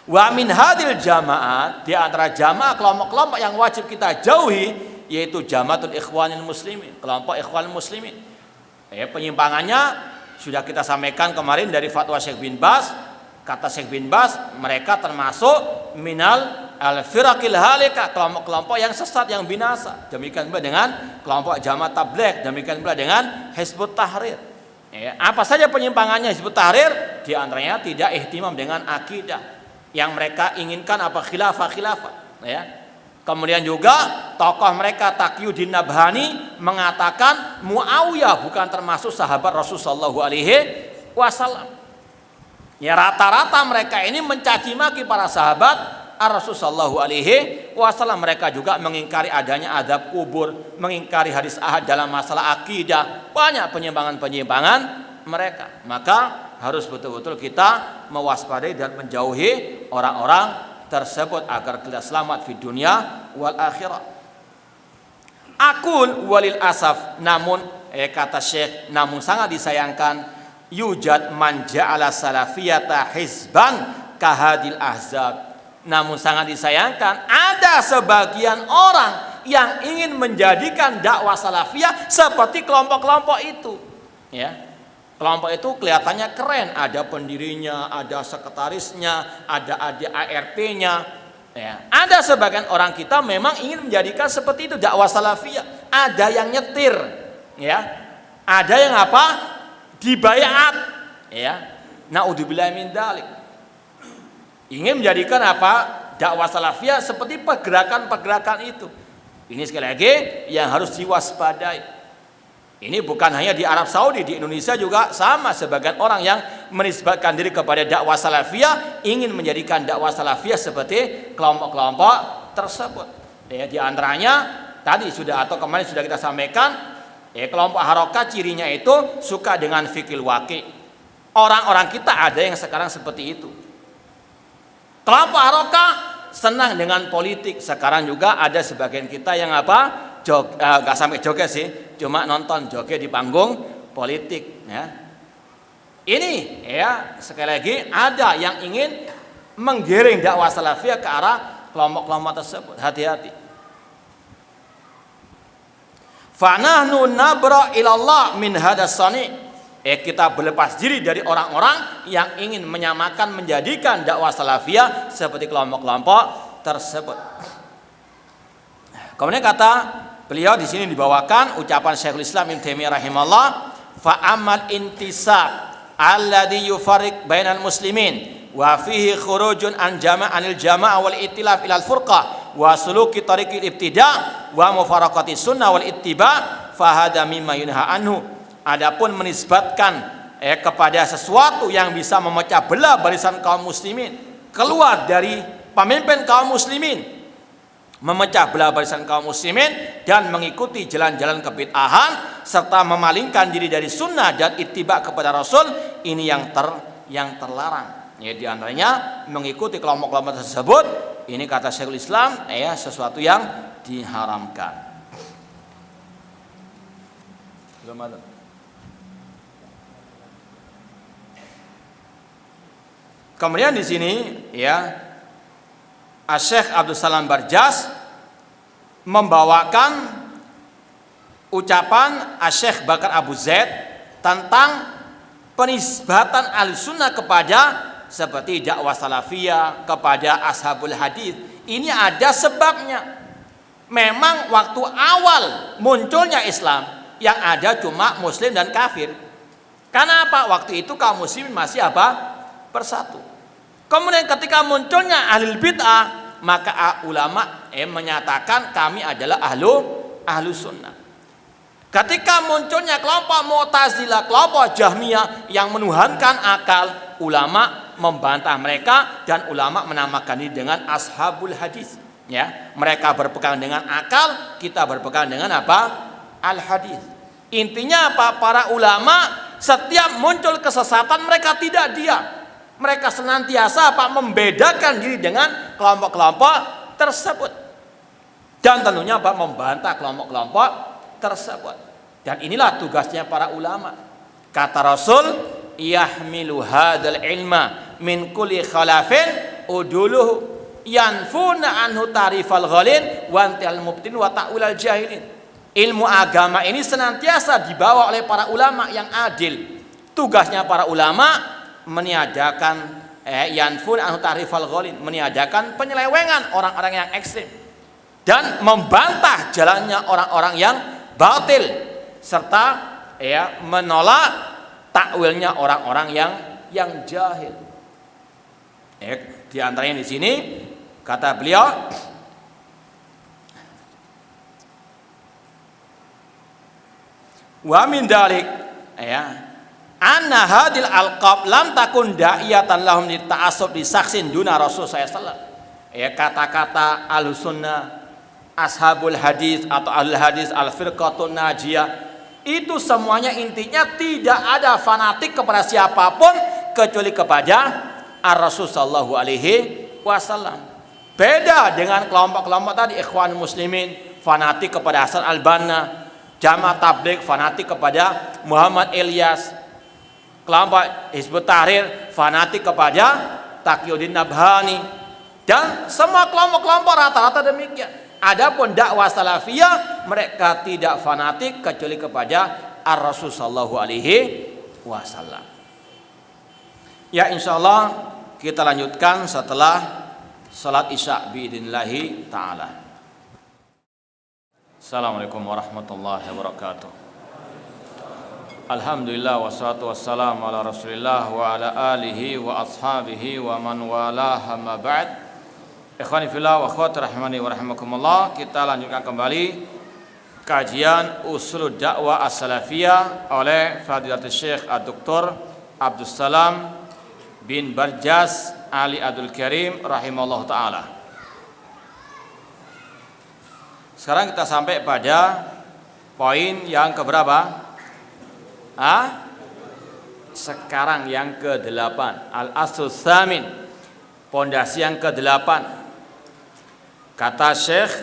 Wa min hadil jamaat, di antara jamaah kelompok-kelompok yang wajib kita jauhi yaitu Jamaatul Ikhwanil Muslimin, kelompok Ikhwanul Muslimin. Penyimpangannya sudah kita sampaikan kemarin dari fatwa Syekh bin Baz. Kata Syekh bin Baz, mereka termasuk minal al-firaqil halika, kelompok-kelompok yang sesat, yang binasa. Demikian pula dengan kelompok Jamaah Tabligh, demikian pula dengan Hizbut Tahrir. Apa saja penyimpangannya Hizbut Tahrir? Di antaranya tidak ihtimam dengan akidah. Yang mereka inginkan khilafah. Kemudian juga tokoh mereka Taqiyuddin Nabhani mengatakan Muawiyah bukan termasuk sahabat Rasulullah sallallahu alaihi wasallam. Ya, rata-rata mereka ini mencaci maki para sahabat Rasul sallallahu alaihi wasallam. Mereka juga mengingkari adanya azab kubur, mengingkari hadis ahad dalam masalah akidah. Banyak penyimpangan-penyimpangan mereka. Maka harus betul-betul kita mewaspadai dan menjauhi orang-orang tersebut agar kita selamat di dunia wal akhirah. Akul walil asaf, namun kata Syekh, namun sangat disayangkan, yujad man ja'ala salafiyata hizban kahadil ahzab. Namun sangat disayangkan ada sebagian orang yang ingin menjadikan dakwah salafiyah seperti kelompok-kelompok itu. Kelompok itu kelihatannya keren, ada pendirinya, ada sekretarisnya, ada ARP-nya. Ada sebagian orang kita memang ingin menjadikan seperti itu dakwah salafiyah. Ada yang nyetir, ada yang dibayat, naudzubillah min dzalik. Ingin menjadikan dakwah salafiyah seperti pergerakan-pergerakan itu. Ini sekali lagi yang harus diwaspadai. Ini bukan hanya di Arab Saudi, di Indonesia juga sama. Sebagian orang yang menisbatkan diri kepada dakwah salafiyah ingin menjadikan dakwah salafiyah seperti kelompok-kelompok tersebut. Di antaranya tadi kemarin sudah kita sampaikan. Kelompok harokah cirinya itu suka dengan fikih waqi. Orang-orang kita ada yang sekarang seperti itu. Kelompok harokah senang dengan politik. Sekarang juga ada sebagian kita yang gak sampai joget sih, cuma nonton joget di panggung politik. Ini sekali lagi ada yang ingin menggiring dakwah salafiyah ke arah kelompok-kelompok tersebut. Hati-hati. Fanahnu nabra ilallah min hadas sani. Kita berlepas diri dari orang-orang yang ingin menyamakan, menjadikan dakwah salafiyah seperti kelompok-kelompok tersebut. Kemudian kata beliau di sini dibawakan ucapan Syekhul Islam Ibnu Taimiyah rahimahullah, fa amal intisab alladhi yufarriq bainal muslimin wa fihi khurujun an anil jamaah wal ittilaf ilal furqah wa suluki tariqil ibtida' wa mufaraqati sunnah wal ittiba' fahada mimma yunha anhu. Adapun menisbatkan kepada sesuatu yang bisa memecah belah barisan kaum muslimin, keluar dari pemimpin kaum muslimin, memecah belah barisan kaum muslimin dan mengikuti jalan-jalan kebid'ahan serta memalingkan diri dari sunnah dan ittiba' kepada Rasul, ini yang terlarang. Ya, di antaranya mengikuti kelompok-kelompok tersebut, ini kata Syekhul Islam, ya, sesuatu yang diharamkan. Belum ada. Kemudian di sini ya Syekh Abdul Salam Barjas membawakan ucapan Syekh Bakar Abu Zaid tentang penisbatan Ahlussunnah kepada seperti dakwah salafiyah kepada ashabul hadis. Ini ada sebabnya. Memang waktu awal munculnya Islam yang ada cuma muslim dan kafir. Karena apa? Waktu itu kaum muslimin masih apa? Bersatu. Kemudian ketika munculnya ahlul bid'ah, maka ulama menyatakan kami adalah ahlu sunnah. Ketika munculnya kelompok Mu'tazilah, kelompok Jahmiyah yang menuhankan akal, ulama membantah mereka dan ulama menamakan ini dengan ashabul hadis. Ya, mereka berpegang dengan akal, kita berpegang dengan apa? Al hadis. Intinya apa? Para ulama setiap muncul kesesatan mereka tidak diam. Mereka senantiasa apa? Membedakan diri dengan kelompok-kelompok tersebut. Dan tentunya apa? Membantah kelompok-kelompok tersebut. Dan inilah tugasnya para ulama. Kata Rasul, yahmilu hadzal ilma min kulli khalafin uduluhu yanfuna anhu tarifal ghalin wa antal mubtin wa ta'wilal jahilin. Ilmu agama ini senantiasa dibawa oleh para ulama yang adil. Tugasnya para ulama meniadakan yanfun anhu tarifal ghalin, meniadakan penyelewengan orang-orang yang ekstrim dan membantah jalannya orang-orang yang batil serta menolak takwilnya orang-orang yang jahil. Di antaranya di sini kata beliau, wa min dalik anna hadil alqab lam takun da'iyatan lahum li ta'assub di saksin duna Rasul sallallahu. Kata-kata Ahlussunnah, ashabul hadis atau ahlul hadis, al-firqatun najiyah, itu semuanya intinya tidak ada fanatik kepada siapapun kecuali kepada Ar-Rasul sallallahu alaihi wasallam. Beda dengan kelompok-kelompok tadi, Ikhwan Muslimin fanatik kepada Hasan Al-Banna, Jamaah Tabligh fanatik kepada Muhammad Ilyas, kelompok Hizbut Tahrir fanatik kepada Taqiyuddin Nabhani, dan semua kelompok-kelompok rata-rata demikian. Adapun dakwah salafiyah mereka tidak fanatik kecuali kepada Ar-Rasul sallallahu alaihi wasallam. Ya, insyaallah kita lanjutkan setelah salat Isya biidznillah taala. Assalamualaikum warahmatullahi wabarakatuh. Alhamdulillah wassalatu wassalamu ala Rasulillah wa ala alihi wa ashabihi wa man walaha ma ba'd. Ikhwani fillah wa akhwati rahimani wa rahimakumullah, kita lanjutkan kembali kajian usul dakwah as-salafiyah oleh Fadilatul Syekh Dr. Abdul Salam bin Barjas Ali Abdul Karim rahimahullah taala. Sekarang kita sampai pada poin yang keberapa? Sekarang yang ke-8, al-asl tsamin, pondasi yang ke-8. Kata Syekh,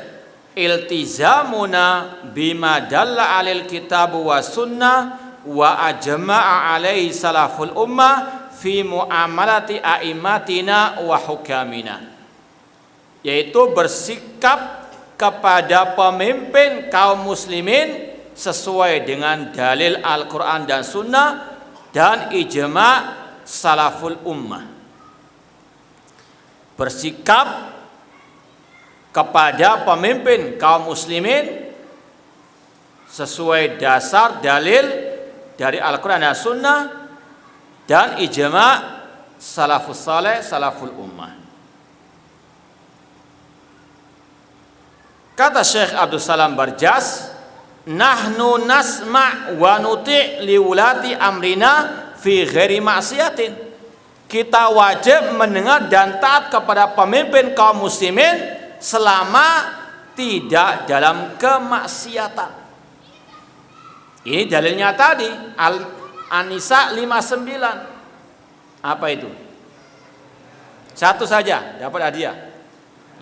iltizamuna bima dalla 'alal kitab wa sunnah wa ajma'a 'alaihi salaful ummah fi muamalati a'immatina wa hukamina, yaitu bersikap kepada pemimpin kaum muslimin sesuai dengan dalil Al-Quran dan Sunnah dan ijma' salaful ummah. Bersikap kepada pemimpin kaum muslimin sesuai dasar dalil dari Al-Quran dan Sunnah dan ijma' salafus saleh, salaful ummah. Kata Syekh Abdul Salam Barjas, nahnu nasma' wa nuti' liwulati amrina fi ghairi ma'siyatin. Kita wajib mendengar dan taat kepada pemimpin kaum muslimin selama tidak dalam kemaksiatan. Ini dalilnya tadi Al-Nisa 59. Apa itu? Satu saja dapat hadiah.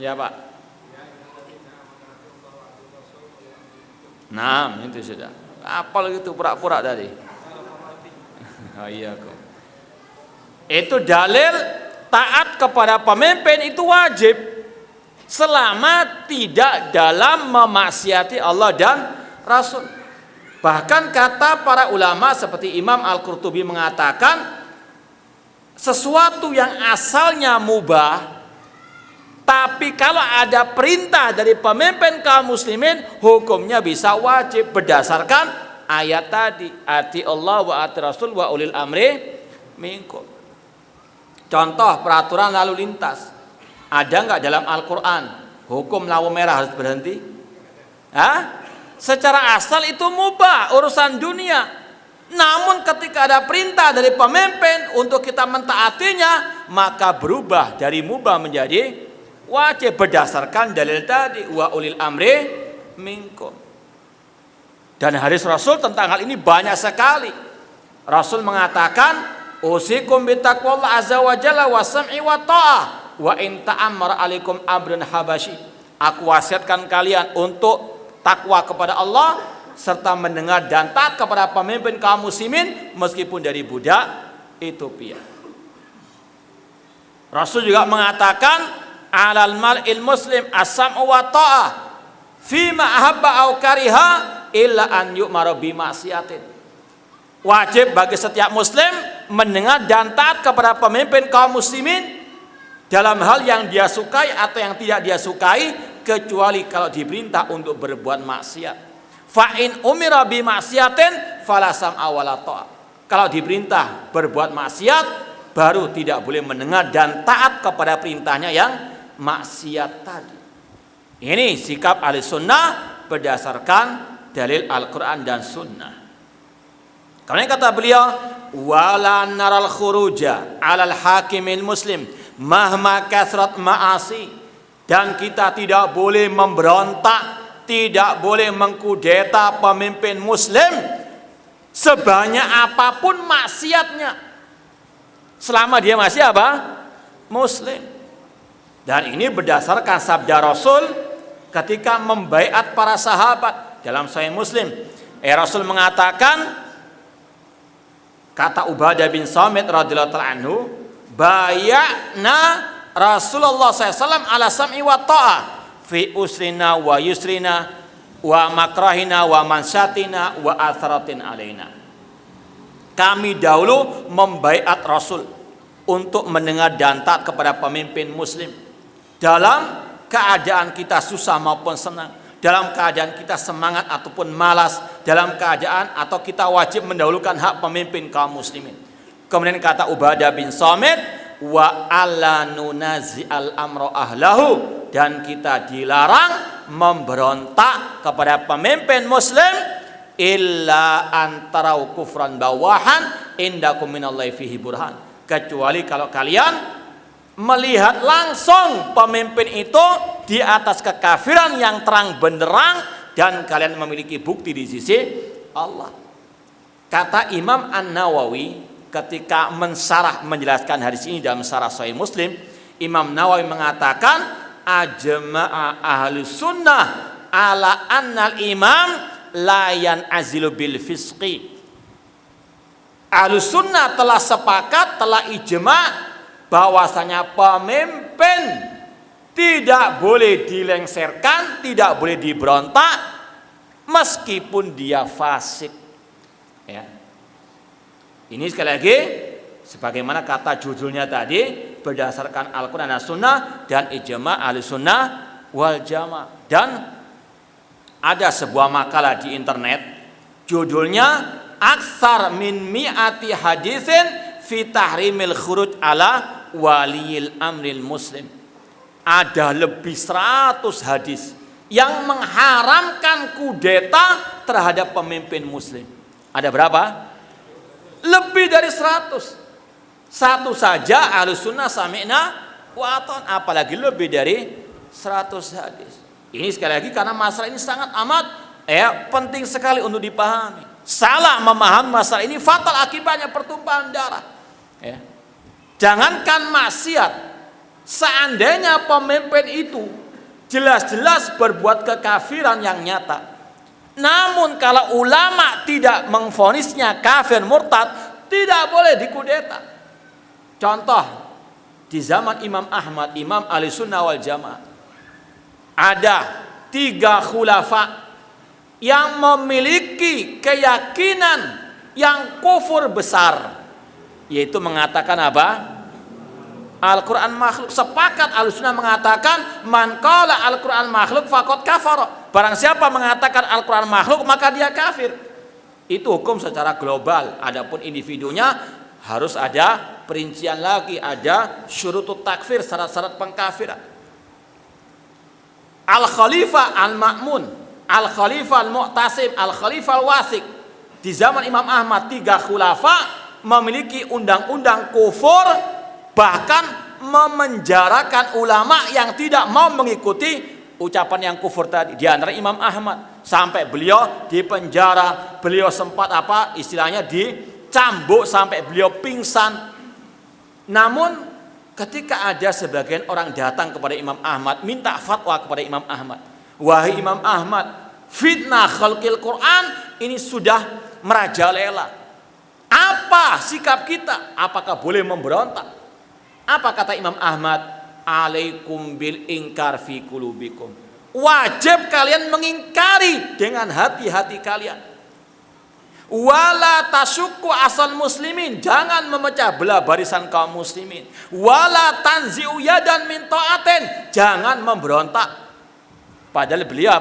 Ya Pak. Nah, itu sudah. Apal gitu pura-pura tadi. Oh iya kok. Itu dalil taat kepada pemimpin itu wajib selama tidak dalam memaksiati Allah dan Rasul. Bahkan kata para ulama seperti Imam Al-Qurtubi mengatakan sesuatu yang asalnya mubah tapi kalau ada perintah dari pemimpin kaum muslimin hukumnya bisa wajib berdasarkan ayat tadi, ati Allah wa ati Rasul wa ulil amri minkum. Contoh peraturan lalu lintas. Ada enggak dalam Al-Qur'an hukum lampu merah harus berhenti? Secara asal itu mubah, urusan dunia. Namun ketika ada perintah dari pemimpin untuk kita mentaatinya, maka berubah dari mubah menjadi wajib berdasarkan dalil tadi, wa ulil amri minkum. Dan hadis Rasul tentang hal ini banyak sekali. Rasul mengatakan, usikum bitaqwallah azza wa jalla wa sam'i wa ta'ah wa in ta'ammara alaikum abdun habashi. Aku wasiatkan kalian untuk takwa kepada Allah serta mendengar dan taat kepada pemimpin kaum muslimin meskipun dari budak Ethiopia. Rasul juga mengatakan alal mal'il muslim as-sam'u wa ta'ah fima ahabba au kariha illa an yu'mara bi ma'siyatin. Wajib bagi setiap muslim mendengar dan taat kepada pemimpin kaum muslimin dalam hal yang dia sukai atau yang tidak dia sukai, kecuali kalau diperintah untuk berbuat maksiat. Fa in umira bi ma'siyatin fala sam'a wala ta'ah. Kalau diperintah berbuat maksiat baru tidak boleh mendengar dan taat kepada perintahnya yang maksiat tadi. Ini sikap ahli sunnah berdasarkan dalil Al-Quran dan sunnah. Kemudian kata beliau, wala naral khuruja alal hakimil muslim mahma kasrat ma'asi. Dan kita tidak boleh memberontak, tidak boleh mengkudeta pemimpin muslim sebanyak apapun maksiatnya, selama dia masih apa? Muslim. Dan ini berdasarkan sabda Rasul ketika membaiat para sahabat dalam Sahih Muslim. Rasul mengatakan, kata Ubadah bin Samit radhiyallahu ta'ala anhu, baya'na Rasulullah SAW ala sam'i wa ta'ah fi usrina wa yusrina wa makrahina wa mansatina wa atharatin alaina. Kami dahulu membaiat Rasul untuk mendengar dan taat kepada pemimpin muslim dalam keadaan kita susah maupun senang, dalam keadaan kita semangat ataupun malas, dalam keadaan atau kita wajib mendahulukan hak pemimpin kaum muslimin. Kemudian kata Ubadah bin Samit, wa alla nunazi al amro ahlahu, dan kita dilarang memberontak kepada pemimpin muslim illa antarau kufran bawahan indakum minallahi fihi burhan, kecuali kalau kalian melihat langsung pemimpin itu di atas kekafiran yang terang benderang dan kalian memiliki bukti di sisi Allah. Kata Imam An-Nawawi ketika mensarah menjelaskan hadis ini dalam syarah Sahih Muslim, Imam Nawawi mengatakan ajma'a ahli sunnah ala annal imam layan azilu bil fisqi. Ahli sunnah telah sepakat, telah ijma' bahwasanya pemimpin tidak boleh dilengserkan, tidak boleh diberontak meskipun dia fasik. Ya. Ini sekali lagi sebagaimana kata judulnya tadi, berdasarkan Al-Quran dan Sunnah dan ijma' ahli sunnah wal jamaah. Dan ada sebuah makalah di internet judulnya aksar min mi'ati hadisin fi tahrimil khuruj ala waliyil amril muslim. Ada lebih 100 hadis yang mengharamkan kudeta terhadap pemimpin muslim. Ada berapa? Lebih dari 100. Satu saja ahlu sunnah sami'na wa ata'na, apalagi lebih dari 100 hadis. Ini sekali lagi karena masalah ini sangat amat penting sekali untuk dipahami. Salah memahami masalah ini fatal akibatnya pertumpahan darah. Jangankan maksiat, Seandainya pemimpin itu jelas-jelas berbuat kekafiran yang nyata, namun kalau ulama tidak mengvonisnya kafir murtad, tidak boleh dikudeta. Contoh, di zaman Imam Ahmad, Imam Ahlussunnah wal Jamaah, ada 3 khulafa yang memiliki keyakinan yang kufur besar, yaitu mengatakan apa? Al-Quran makhluk. Sepakat Ahlussunnah mengatakan man qala Al-Quran makhluk faqad kafara. Barang siapa mengatakan Al-Quran makhluk maka dia kafir. Itu hukum secara global. Adapun individunya harus ada perincian lagi, ada syurutut takfir, syarat-syarat pengkafiran. Al-Khalifah Al-Ma'mun, Al-Khalifah Al-Mu'tasim, Al-Khalifah Al-Wasik. Di zaman Imam Ahmad 3 khulafa memiliki undang-undang kufur, bahkan memenjarakan ulama yang tidak mau mengikuti ucapan yang kufur tadi. Di antara Imam Ahmad, sampai beliau dipenjara, beliau sempat istilahnya dicambuk sampai beliau pingsan. Namun ketika ada sebagian orang datang kepada Imam Ahmad minta fatwa kepada Imam Ahmad, wahai Imam Ahmad, fitnah khalqil Quran ini sudah merajalela. Apa sikap kita? Apakah boleh memberontak? Apa kata Imam Ahmad? Alaikum bil ingkar fi qulubikum. Wajib kalian mengingkari dengan hati-hati kalian. Wala tasukku asal muslimin, jangan memecah belah barisan kaum muslimin. Wala tanzi'u yadan min ta'atin, jangan memberontak. Padahal beliau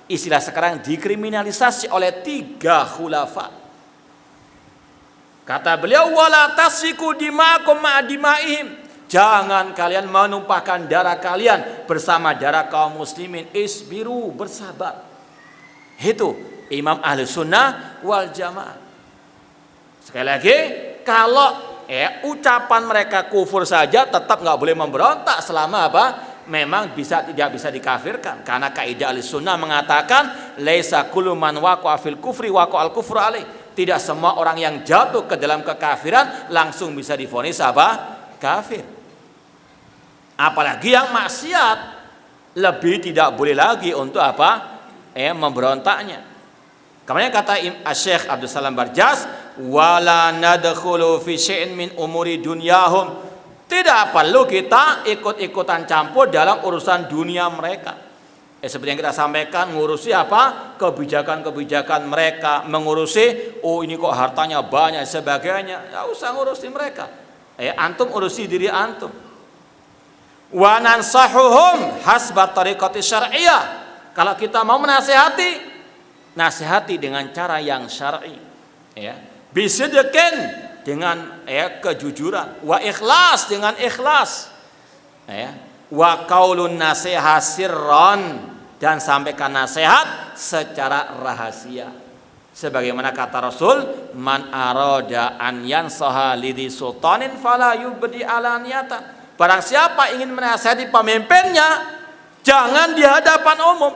istilah sekarang dikriminalisasi oleh 3 khulafa. Kata beliau, wala tasfiku dima'akum ma'adimaihim, jangan kalian menumpahkan darah kalian bersama darah kaum muslimin. Isbiru, bersabar. Itu Imam Ahlussunnah wal Jamaah. Sekali lagi, kalau ucapan mereka kufur saja tetap nggak boleh memberontak selama memang tidak bisa dikafirkan. Karena kaidah Ahlussunnah mengatakan laisa kullu man waqa'a fil kufri waqa'al kufru alaih. Tidak semua orang yang jatuh ke dalam kekafiran langsung bisa divonis kafir. Apalagi yang maksiat, lebih tidak boleh lagi untuk memberontaknya. Kemudian kata Syekh Abdul Salam Barjas, wala nadkhulu fi syai'in min umuri dunyahum. Tidak perlu kita ikut-ikutan campur dalam urusan dunia mereka. Seperti yang kita sampaikan, ngurusi kebijakan-kebijakan mereka, mengurusi ini kok hartanya banyak sebagainya, ya usah ngurusi mereka. Antum urusi diri antum. Wa nansahuhum hasbat tariqati syar'iyyah. Kalau kita mau nasihati dengan cara yang syar'i. Bisidqin, dengan kejujuran, wa ikhlas, dengan ikhlas. Wa qaulun nasiha sirran, dan sampaikan nasihat secara rahasia. Sebagaimana kata Rasul, man arada an yansaha lidhi sultanin fala yubdi alaniyatan. Barang siapa ingin menasihati pemimpinnya, jangan di hadapan umum.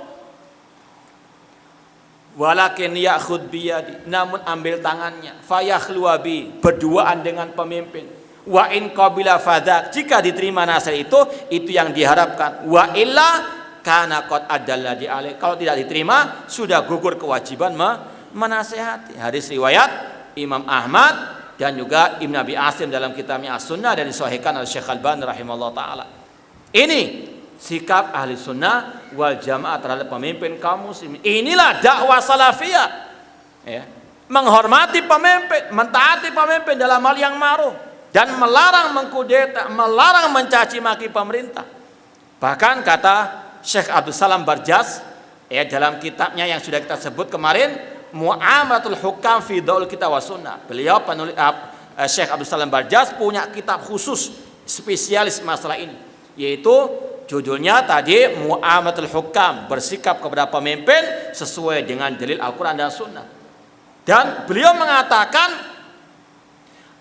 Walakin ya'khud biyadi, namun ambil tangannya, fayakhluwa bi, berduaan dengan pemimpin. Wa in qabila fadak, jika diterima nasihat itu yang diharapkan. Wa illa kana qad adalladi alaih, kalau tidak diterima sudah gugur kewajiban menasihati. Hadis riwayat Imam Ahmad dan juga Ibn Abi Asim dalam kitabnya As-Sunnah, dan disahihkan oleh Syekh Al-Albani rahimahullah taala. Ini sikap ahli sunnah wal jamaah terhadap pemimpin kaum muslimin. Inilah dakwah salafiyah. Menghormati pemimpin, mentaati pemimpin dalam hal yang ma'ruf, dan melarang mengkudeta, melarang mencaci maki pemerintah. Bahkan kata Syekh Abdul Salam Barjas dalam kitabnya yang sudah kita sebut kemarin, Mu'amalatul Hukam fi Daul Kitab wa Sunnah. Beliau penulis Syekh Abdul Salam Barjas punya kitab khusus spesialis masalah ini, yaitu judulnya tadi Mu'amalatul Hukam, bersikap kepada pemimpin sesuai dengan dalil Al-Qur'an dan Sunnah. Dan beliau mengatakan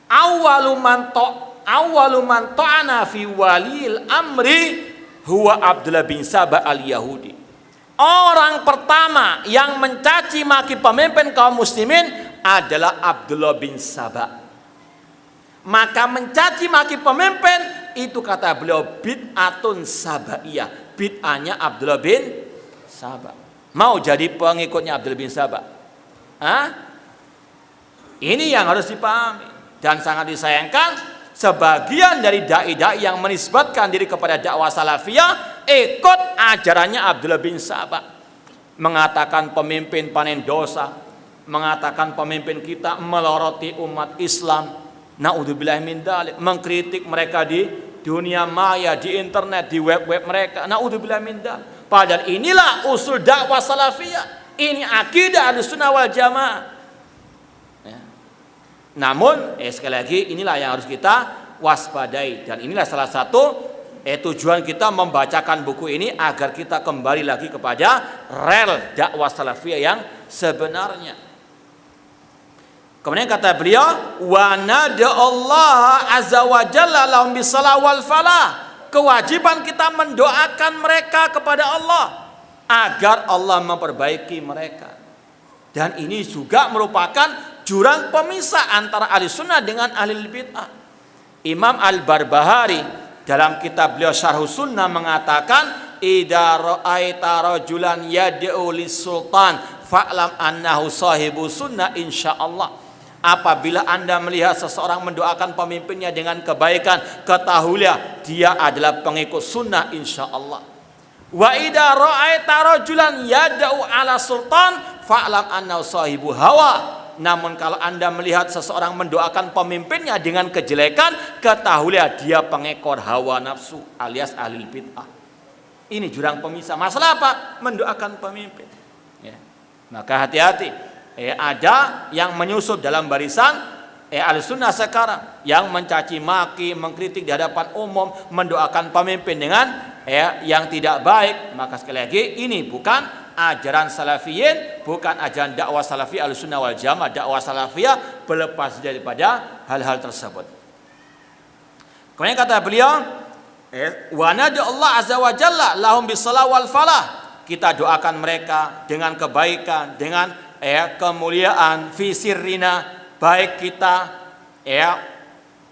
awwalu man ta'ana fi walil amri huwa Abdullah bin Sabah al-Yahudi. Orang pertama yang mencaci maki pemimpin kaum muslimin adalah Abdullah bin Sabah. Maka mencaci maki pemimpin itu kata beliau bid'atun sabaiyah, bid'ahnya Abdullah bin Saba. Mau jadi pengikutnya Abdullah bin Saba? Ini yang harus dipahami. Dan sangat disayangkan sebagian dari dai-dai yang menisbatkan diri kepada dakwah salafiyah ikut ajarannya Abdullah bin Saba, mengatakan pemimpin panen dosa, mengatakan pemimpin kita meloroti umat Islam. Naudzubillah min dzalik, mengkritik mereka di dunia maya, di internet, di web-web mereka. Naudzubillah min dzalik. Padahal inilah usul dakwah salafiyah. Ini akidah Ahlussunnah wal Jamaah. Ya. Namun sekali lagi inilah yang harus kita waspadai, dan inilah salah satu tujuan kita membacakan buku ini agar kita kembali lagi kepada rel dakwah salafiyah yang sebenarnya. Kemudian kata beliau, wa nada'allah azza wa jalla lahum bisalah wal falah. Kewajiban kita mendoakan mereka kepada Allah agar Allah memperbaiki mereka. Dan ini juga merupakan jurang pemisah antara ahli sunnah dengan ahli bid'ah. Imam Al-Barbahari dalam kitab beliau Syarhus Sunnah mengatakan, idza ra'aita rajulan yad'u lis-sultan fa'lam annahu sahibu sunnah insyaallah. Apabila Anda melihat seseorang mendoakan pemimpinnya dengan kebaikan, ketahuilah dia adalah pengikut sunnah insyaallah. Wa idza ra'aita rajulan yad'u ala sultan fa'lam annahu sahibu hawa. Namun kalau Anda melihat seseorang mendoakan pemimpinnya dengan kejelekan, ketahuilah dia pengekor hawa nafsu alias ahli bid'ah. Ini jurang pemisah. Masalah apa? Mendoakan pemimpin. Ya. Maka hati-hati. Ada yang menyusup dalam barisan Ahlussunnah sekarang yang mencaci maki, mengkritik di hadapan umum, mendoakan pemimpin dengan yang tidak baik. Maka sekali lagi ini bukan ajaran salafiyin, bukan ajaran dakwah salafiyah Ahlussunnah wal Jamaah. Dakwah salafiyah berlepas daripada hal-hal tersebut. Kemudian kata beliau, wa nada'allah azza wa jalla lahum bisalah wal falah. Kita doakan mereka dengan kebaikan, dengan kemuliaan fi sirrina, baik kita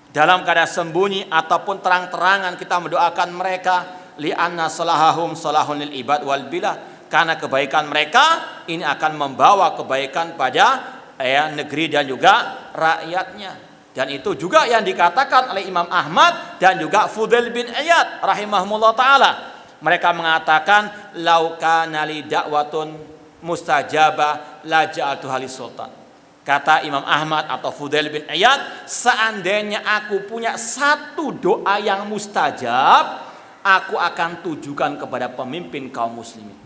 dalam keadaan sembunyi ataupun terang-terangan kita mendoakan mereka, li anna salahahum salahun lil ibad wal bilad, karena kebaikan mereka ini akan membawa kebaikan pada negeri dan juga rakyatnya. Dan itu juga yang dikatakan oleh Imam Ahmad dan juga Fudail bin Iyad rahimahumullah taala. Mereka mengatakan laukana li da'watun mustajabah la ja'altu halis sultan. Kata Imam Ahmad atau Fudail bin Iyad, seandainya aku punya satu doa yang mustajab, aku akan tujukan kepada pemimpin kaum muslimin.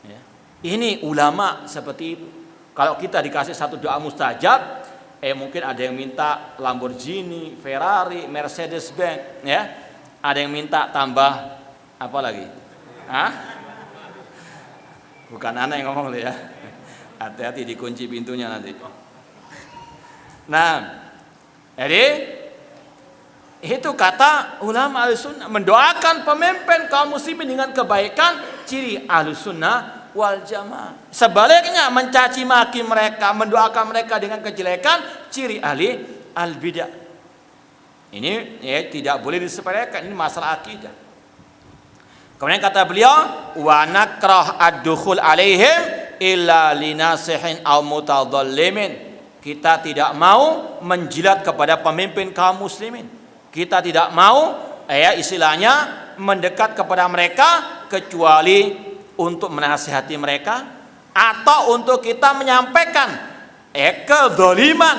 Ya. Ini ulama seperti itu. Kalau kita dikasih satu doa mustajab, mungkin ada yang minta Lamborghini, Ferrari, Mercedes Benz, ya. Ada yang minta tambah apa lagi? Bukan anak yang ngomong ya. Hati-hati dikunci pintunya nanti. Nah, jadi itu kata ulama Ahlussunnah, mendoakan pemimpin kaum muslimin dengan kebaikan ciri Ahlussunnah wal Jamaah. Sebaliknya mencaci maki mereka, mendoakan mereka dengan kejelekan ciri ahli al-bidah. Ini tidak boleh disepelekan, ini masalah akidah. Kemudian kata beliau, wa nakrah ad-dukhul alaihim illa linasihin aw mutadhallimin. Kita tidak mau menjilat kepada pemimpin kaum muslimin. Kita tidak mau istilahnya mendekat kepada mereka kecuali untuk menasihati mereka atau untuk kita menyampaikan kezaliman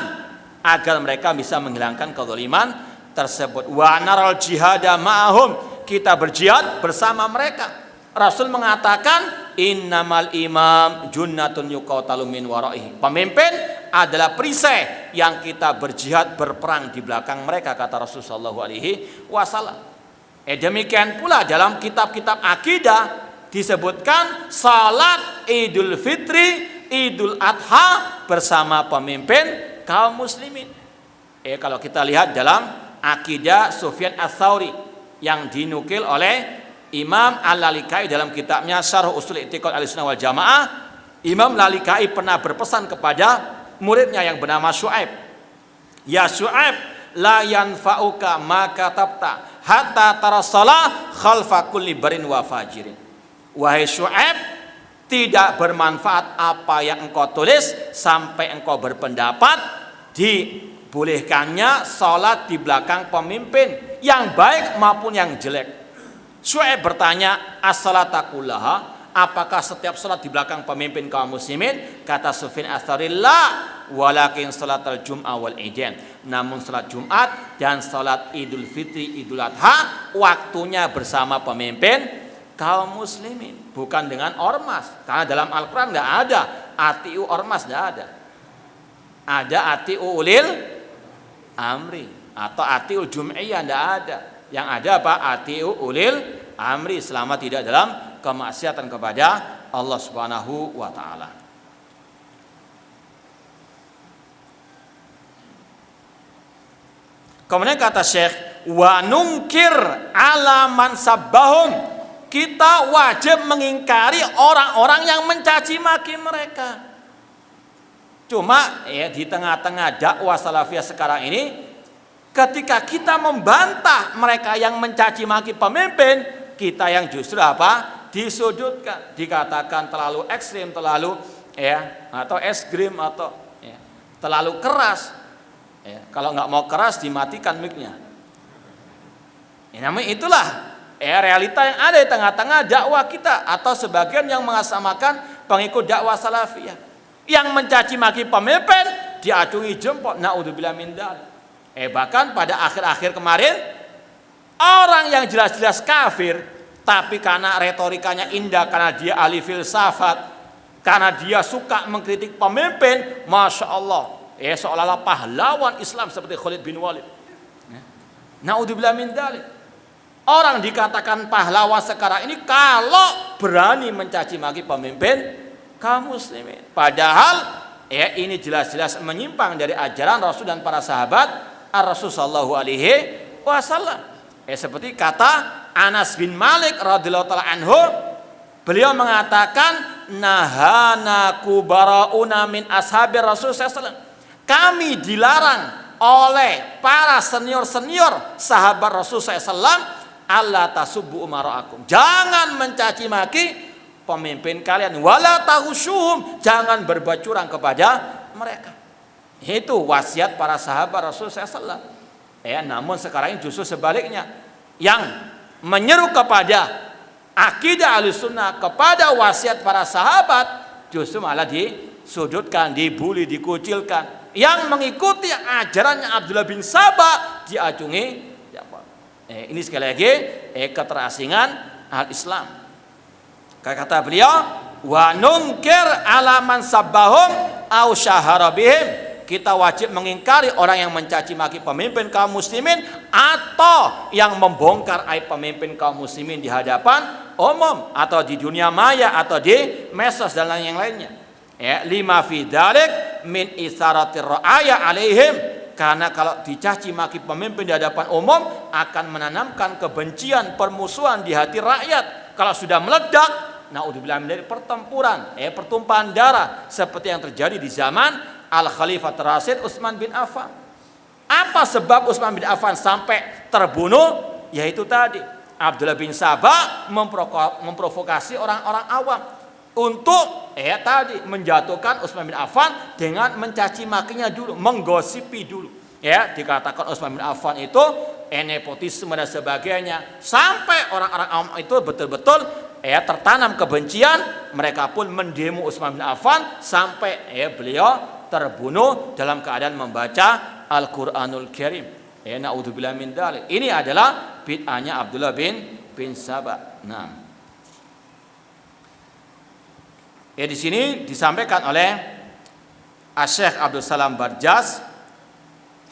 agar mereka bisa menghilangkan kezaliman tersebut. Wa naral jihada ma'ahum, kita berjihad bersama mereka. Rasul mengatakan innamal imam junnatun yuqatalu min waraihi. Pemimpin adalah perisai yang kita berjihad berperang di belakang mereka, kata Rasul sallallahu alaihi wasallam. Demikian pula dalam kitab-kitab akidah disebutkan salat Idul Fitri, Idul Adha bersama pemimpin kaum muslimin. Kalau kita lihat dalam akidah Sufyan Ats-Tsauri yang dinukil oleh Imam Al-Lalikai dalam kitabnya Syarh Ushul I'tiqad Ahlussunnah wal Jamaah, Imam Lalikai pernah berpesan kepada muridnya yang bernama Syuaib, ya Syuaib, la yanfa'uka ma katabta hatta tarasalah khalfa kulli barin wa fajirin. Wahai Syuaib, tidak bermanfaat apa yang engkau tulis sampai engkau berpendapat dibolehkannya salat di belakang pemimpin yang baik maupun yang jelek. Syuaib bertanya, as-salata kullaha, apakah setiap salat di belakang pemimpin kaum muslimin? Kata Sufyan Ats-Tsauri, la, walakin salatul jum'ah wal idain. Namun salat Jumat dan salat Idul Fitri, Idul Adha waktunya bersama pemimpin kaum muslimin, bukan dengan ormas. Karena dalam Al-Qur'an enggak ada atiu ormas, enggak ada. Ada atiu ulil amri atau atiu jum'iyah, enggak ada. Yang ada apa? Atiu ulil amri selama tidak dalam kemaksiatan kepada Allah Subhanahu wa taala. Kemudian kata Syekh, wa nungkir ala man sabbahum, kita wajib mengingkari orang-orang yang mencaci maki mereka. Cuma ya di tengah-tengah dakwah salafiyah sekarang ini, ketika kita membantah mereka yang mencaci maki pemimpin, kita yang justru apa? Disudutkan, dikatakan terlalu ekstrim, terlalu ya atau ekstrim atau ya, terlalu keras. Ya, kalau nggak mau keras dimatikan mic-nya. Ya, namanya itulah realita yang ada di tengah-tengah dakwah kita atau sebagian yang mengasamakan pengikut dakwah salafiyah. Yang mencaci maki pemimpin diacungi jempol, naudzubillah min dzalik. Bahkan pada akhir-akhir kemarin orang yang jelas-jelas kafir tapi karena retorikanya indah, karena dia ahli filsafat, karena dia suka mengkritik pemimpin, masya Allah, seolah-olah pahlawan Islam seperti Khalid bin Walid. Naudzubillah min dzalik. Orang dikatakan pahlawan sekarang ini kalau berani mencaci maki pemimpin kaum muslimin. Padahal ini jelas-jelas menyimpang dari ajaran Rasul dan para sahabat Ar-Rasul sallallahu alaihi wasallam. Seperti kata Anas bin Malik radhiyallahu taala anhu, beliau mengatakan nahana kubarauna min ashabi Rasul sallallahu alaihi wasallam. Kami dilarang oleh para senior-senior sahabat Rasul sallallahu alaihi wasallam, Allah tasubbu umara'akum, jangan mencaci maki pemimpin kalian, wala tahusyuhum, jangan berbuat curang kepada mereka. Itu wasiat para sahabat Rasul sallallahu alaihi wasallam. Namun sekarang ini justru sebaliknya, yang menyeru kepada akidah Ahlussunnah, kepada wasiat para sahabat, justru malah disudutkan, dibuli, dikucilkan. Yang mengikuti ajarannya Abdullah bin Sabah diacungi. Ini sekali lagi keterasingan al-Islam. Kata beliau, wa nunkir ala man sabbahum au syahara bihim, kita wajib mengingkari orang yang mencaci maki pemimpin kaum muslimin atau yang membongkar aib pemimpin kaum muslimin di hadapan umum atau di dunia maya atau di medsos dan yang lainnya. Lima fi dzalik min isaratir ra'aya alaihim, karena kalau dicaci maki pemimpin di hadapan umum akan menanamkan kebencian, permusuhan di hati rakyat. Kalau sudah meledak, naudzubillah dari pertempuran, pertumpahan darah seperti yang terjadi di zaman Al-Khalifah Rasyid Utsman bin Affan. Apa sebab Utsman bin Affan sampai terbunuh? Yaitu tadi Abdullah bin Sabah memprovokasi orang-orang awam untuk tadi menjatuhkan Utsman bin Affan dengan mencaci makinya dulu, menggosipi dulu. Dikatakan Utsman bin Affan itu nepotisme dan sebagainya, sampai orang-orang awam itu betul-betul tertanam kebencian. Mereka pun mendemo Utsman bin Affan sampai beliau terbunuh dalam keadaan membaca Al-Qur'anul Karim. Naudzubillah min dzalik. Ini adalah bid'ahnya Abdullah bin Sabah. Nah, di sini disampaikan oleh Syekh Abdul Salam Barjas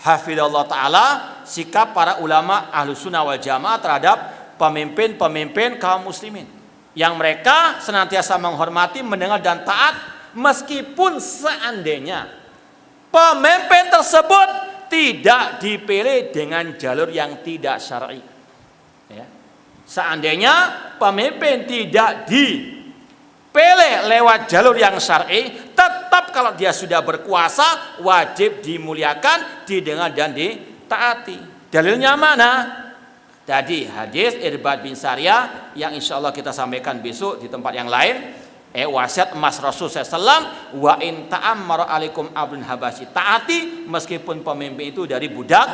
hafizallahu taala sikap para ulama Ahlussunnah wal Jamaah terhadap pemimpin-pemimpin kaum muslimin, yang mereka senantiasa menghormati, mendengar dan taat meskipun seandainya pemimpin tersebut tidak dipilih dengan jalur yang tidak syar'i. Seandainya pemimpin tidak dipilih lewat jalur yang syar'i, tetap kalau dia sudah berkuasa wajib dimuliakan, didengar dan ditaati. taati. Dalilnya mana? Tadi hadis Irbad bin Sariyah yang insya Allah kita sampaikan besok di tempat yang lain. Wasiat emas Rasul SAW, wa in ta'ammara alaikum abdun habasyi, taati meskipun pemimpin itu dari budak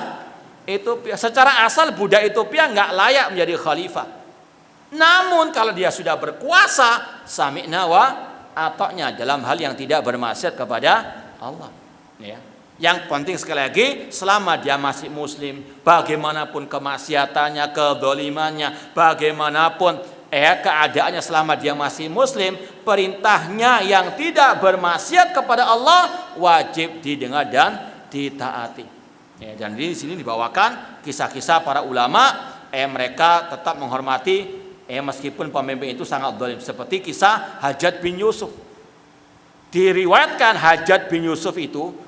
Ethiopia. Secara asal budak Ethiopia nggak layak menjadi khalifah. Namun kalau dia sudah berkuasa, sami'na wa ata'na, dalam hal yang tidak bermaksiat kepada Allah. Ya. Yang penting sekali lagi, selama dia masih muslim, bagaimanapun kemaksiatannya, kedzalimannya, bagaimanapun keadaannya, selama dia masih muslim, perintahnya yang tidak bermaksiat kepada Allah wajib didengar dan ditaati. Dan di sini dibawakan kisah-kisah para ulama, mereka tetap menghormati meskipun pemimpin itu sangat zalim, seperti kisah Hajjaj bin Yusuf. Diriwayatkan Hajjaj bin Yusuf itu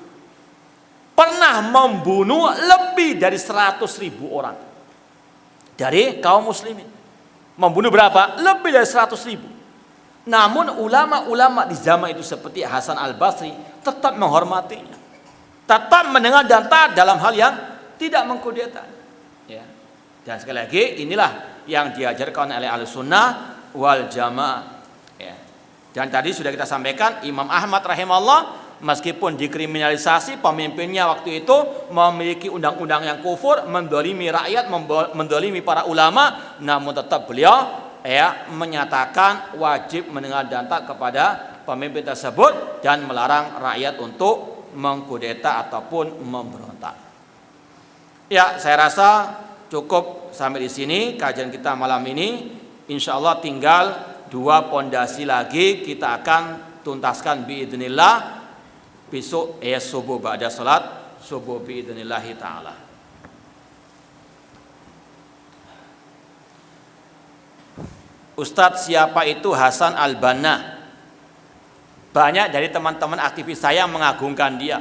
pernah membunuh lebih dari 100.000 orang dari kaum muslimin. Membunuh berapa? Lebih dari 100.000. Namun ulama-ulama di zaman itu seperti Hasan al-Basri tetap menghormatinya, tetap mendengar dan taat dalam hal yang tidak mengkudeta. Ya. Dan sekali lagi, inilah yang diajarkan oleh Ahlussunnah wal Jamaah. Ya. Dan tadi sudah kita sampaikan, Imam Ahmad rahimahullah meskipun dikriminalisasi, pemimpinnya waktu itu memiliki undang-undang yang kufur, mendolimi rakyat, mendolimi para ulama, namun tetap beliau menyatakan wajib mendengar dan taat kepada pemimpin tersebut dan melarang rakyat untuk mengkudeta ataupun memberontak. Ya, saya rasa cukup sampai di sini kajian kita malam ini. Insya Allah tinggal 2 pondasi lagi kita akan tuntaskan biidznillah besok subuh ba'da salat subuh biidznillah ta'ala. Ustadz, siapa itu Hasan al-Banna? Banyak dari teman-teman aktivis saya mengagungkan dia.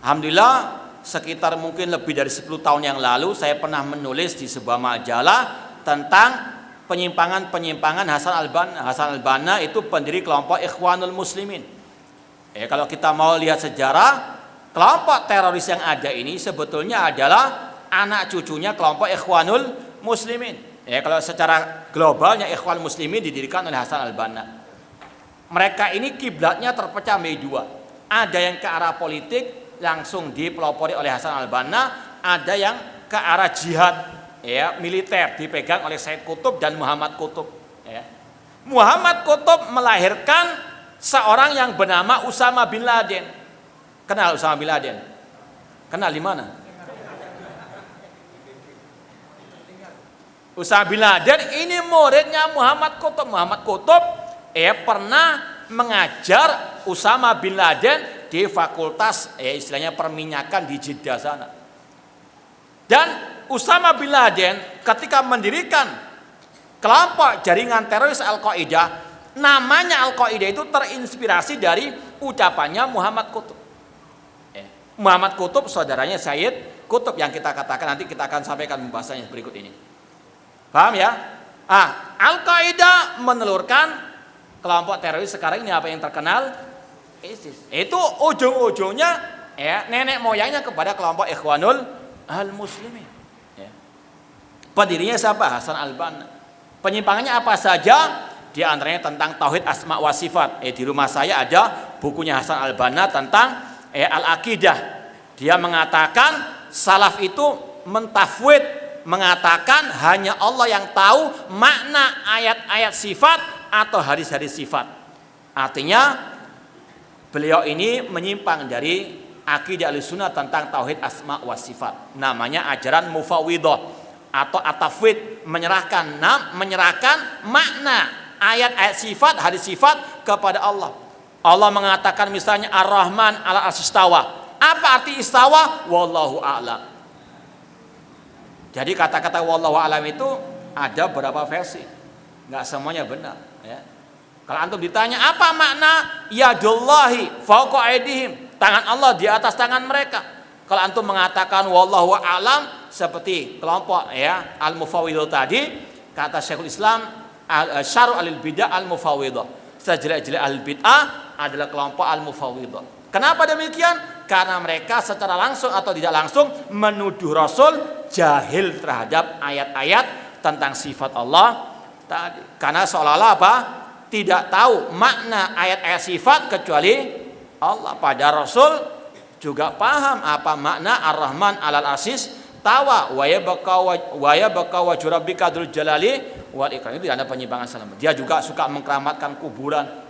Alhamdulillah, sekitar mungkin lebih dari 10 tahun yang lalu saya pernah menulis di sebuah majalah tentang penyimpangan-penyimpangan Hasan al-Banna. Hasan al-Banna itu pendiri kelompok Ikhwanul Muslimin. Kalau kita mau lihat sejarah, kelompok teroris yang ada ini sebetulnya adalah anak cucunya kelompok Ikhwanul Muslimin. Kalau secara globalnya Ikhwanul Muslimin didirikan oleh Hasan al-Banna. Mereka ini kiblatnya terpecah menjadi 2. Ada yang ke arah politik langsung dipelopori oleh Hasan al-Banna, ada yang ke arah jihad militer dipegang oleh Said Qutb dan Muhammad Qutb. Muhammad Qutb melahirkan seorang yang bernama Usama bin Laden. Kenal Usama bin Laden? Kenal di mana? Usama bin Laden ini muridnya Muhammad Qutb. Muhammad Qutb pernah mengajar Usama bin Laden di fakultas istilahnya perminyakan di Jeddah sana. Dan Usama bin Laden ketika mendirikan kelompok jaringan teroris Al-Qaeda, namanya Al-Qaeda itu terinspirasi dari ucapannya Muhammad Qutb. Muhammad Qutb saudaranya Sayyid Qutb yang kita katakan, nanti kita akan sampaikan pembahasannya berikut ini. Paham ya? Al-Qaeda menelurkan kelompok teroris sekarang ini apa yang terkenal? ISIS. Itu ujung-ujungnya nenek moyangnya kepada kelompok Ikhwanul Muslimin. Pendirinya siapa? Hasan al-Banna. Penyimpangannya apa saja? Di antaranya tentang tauhid asma wa sifat. Di rumah saya ada bukunya Hasan al-Banna tentang al-aqidah. Dia mengatakan salaf itu mentafwid, mengatakan hanya Allah yang tahu makna ayat-ayat sifat atau hadis-hadis sifat. Artinya beliau ini menyimpang dari akidah Ahlussunnah tentang tauhid asma wa sifat. Namanya ajaran mufawwidah atau at-tafwid, menyerahkan makna ayat-ayat sifat, hadis sifat kepada Allah. Allah mengatakan misalnya Ar-Rahman 'ala arsy istawa. Apa arti istawa? Wallahu a'lam. Jadi kata-kata wallahu a'lam itu ada beberapa versi. Enggak semuanya benar, ya. Kalau antum ditanya apa makna yadullahi fawqa aydihim, tangan Allah di atas tangan mereka. Kalau antum mengatakan wallahu a'lam seperti kelompok al-mufawwidhah tadi, kata Syekhul Islam Syarh al-Bidah al-Mufawwidah. Sejelek-jelek al-bid'ah adalah kelompok al-Mufawwidah. Kenapa demikian? karena mereka secara langsung atau tidak langsung menuduh Rasul jahil terhadap ayat-ayat tentang sifat Allah tadi. Karena seolah-olah apa? Tidak tahu makna ayat-ayat sifat kecuali Allah. Pada Rasul juga paham apa makna Ar-Rahman 'alal Aziz tawa wa yabqa wajhu rabbika dzul jalali wal ikram. Itu ada penyimpangan salam. Dia juga suka mengkeramatkan kuburan.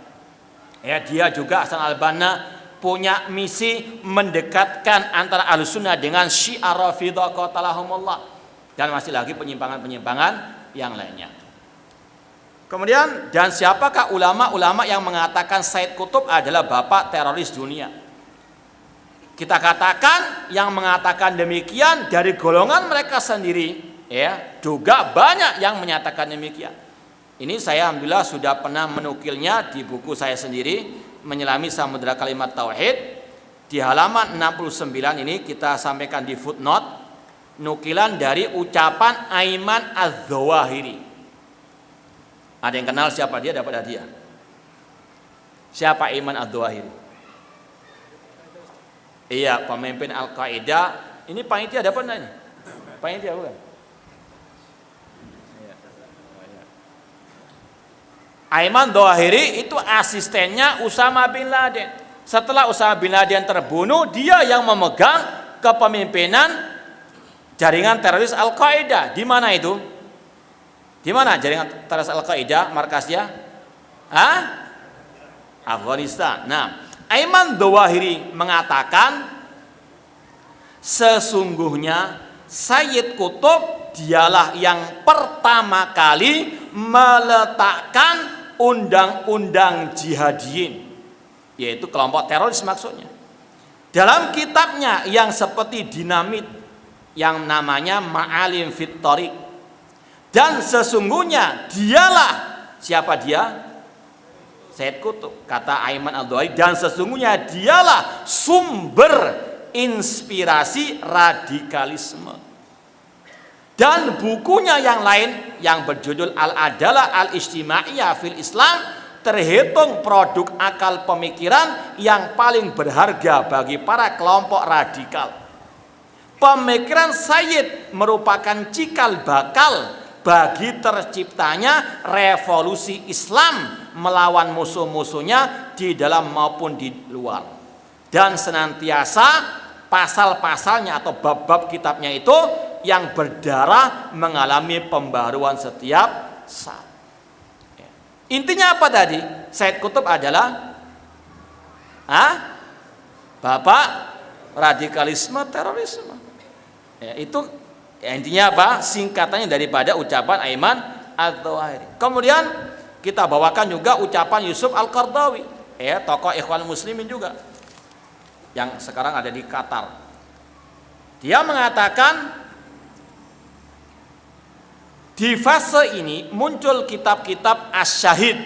Ya, dia juga Hasan al-Banna punya misi mendekatkan antara Ahlussunnah dengan Syiah Rafidhah qatalahumullah, dan masih lagi penyimpangan-penyimpangan yang lainnya. Kemudian, dan siapakah ulama-ulama yang mengatakan Sayyid Qutb adalah bapak teroris dunia? Kita katakan yang mengatakan demikian dari golongan mereka sendiri, ya, juga banyak yang menyatakan demikian. Ini saya alhamdulillah sudah pernah menukilnya di buku saya sendiri, Menyelami Samudra Kalimat Tauhid. Di halaman 69 ini kita sampaikan di footnote nukilan dari ucapan Aiman Az-Zawahiri. Ada yang kenal siapa dia, dapat hadiah. Siapa Aiman Az-Zawahiri? Iya, pemimpin Al-Qaeda. Ini panitia dapat enggak ini? Panitia bukan? Aiman Zawahiri itu asistennya Usama bin Laden. Setelah Usama bin Laden terbunuh, dia yang memegang kepemimpinan jaringan teroris Al-Qaeda. Di mana itu? Di mana jaringan teroris Al-Qaeda markasnya? Afghanistan. Nah, Aiman Zawahiri mengatakan sesungguhnya Sayyid Qutb dialah yang pertama kali meletakkan undang-undang jihadiyin, yaitu kelompok teroris maksudnya, dalam kitabnya yang seperti dinamit yang namanya Ma'alim fit Thariq. Dan sesungguhnya dialah, siapa dia? Sayyid Qutb, kata Aiman Az-Zawahiri, dan sesungguhnya dialah sumber inspirasi radikalisme. Dan bukunya yang lain yang berjudul Al-Adalah Al-Ijtimaiyah fil Islam terhitung produk akal pemikiran yang paling berharga bagi para kelompok radikal. Pemikiran Sayyid merupakan cikal bakal bagi terciptanya revolusi Islam melawan musuh-musuhnya di dalam maupun di luar. Dan senantiasa pasal-pasalnya atau bab-bab kitabnya itu yang berdarah mengalami pembaruan setiap saat. Intinya apa tadi? Sayyid Qutb adalah bapak radikalisme terorisme. Ya, itu ya, intinya apa? Singkatannya daripada ucapan Aiman Az-Zawahiri. Kemudian kita bawakan juga ucapan Yusuf Al-Qaradawi, ya, tokoh Ikhwan Muslimin juga yang sekarang ada di Qatar. Dia mengatakan di fase ini muncul kitab-kitab as-syahid.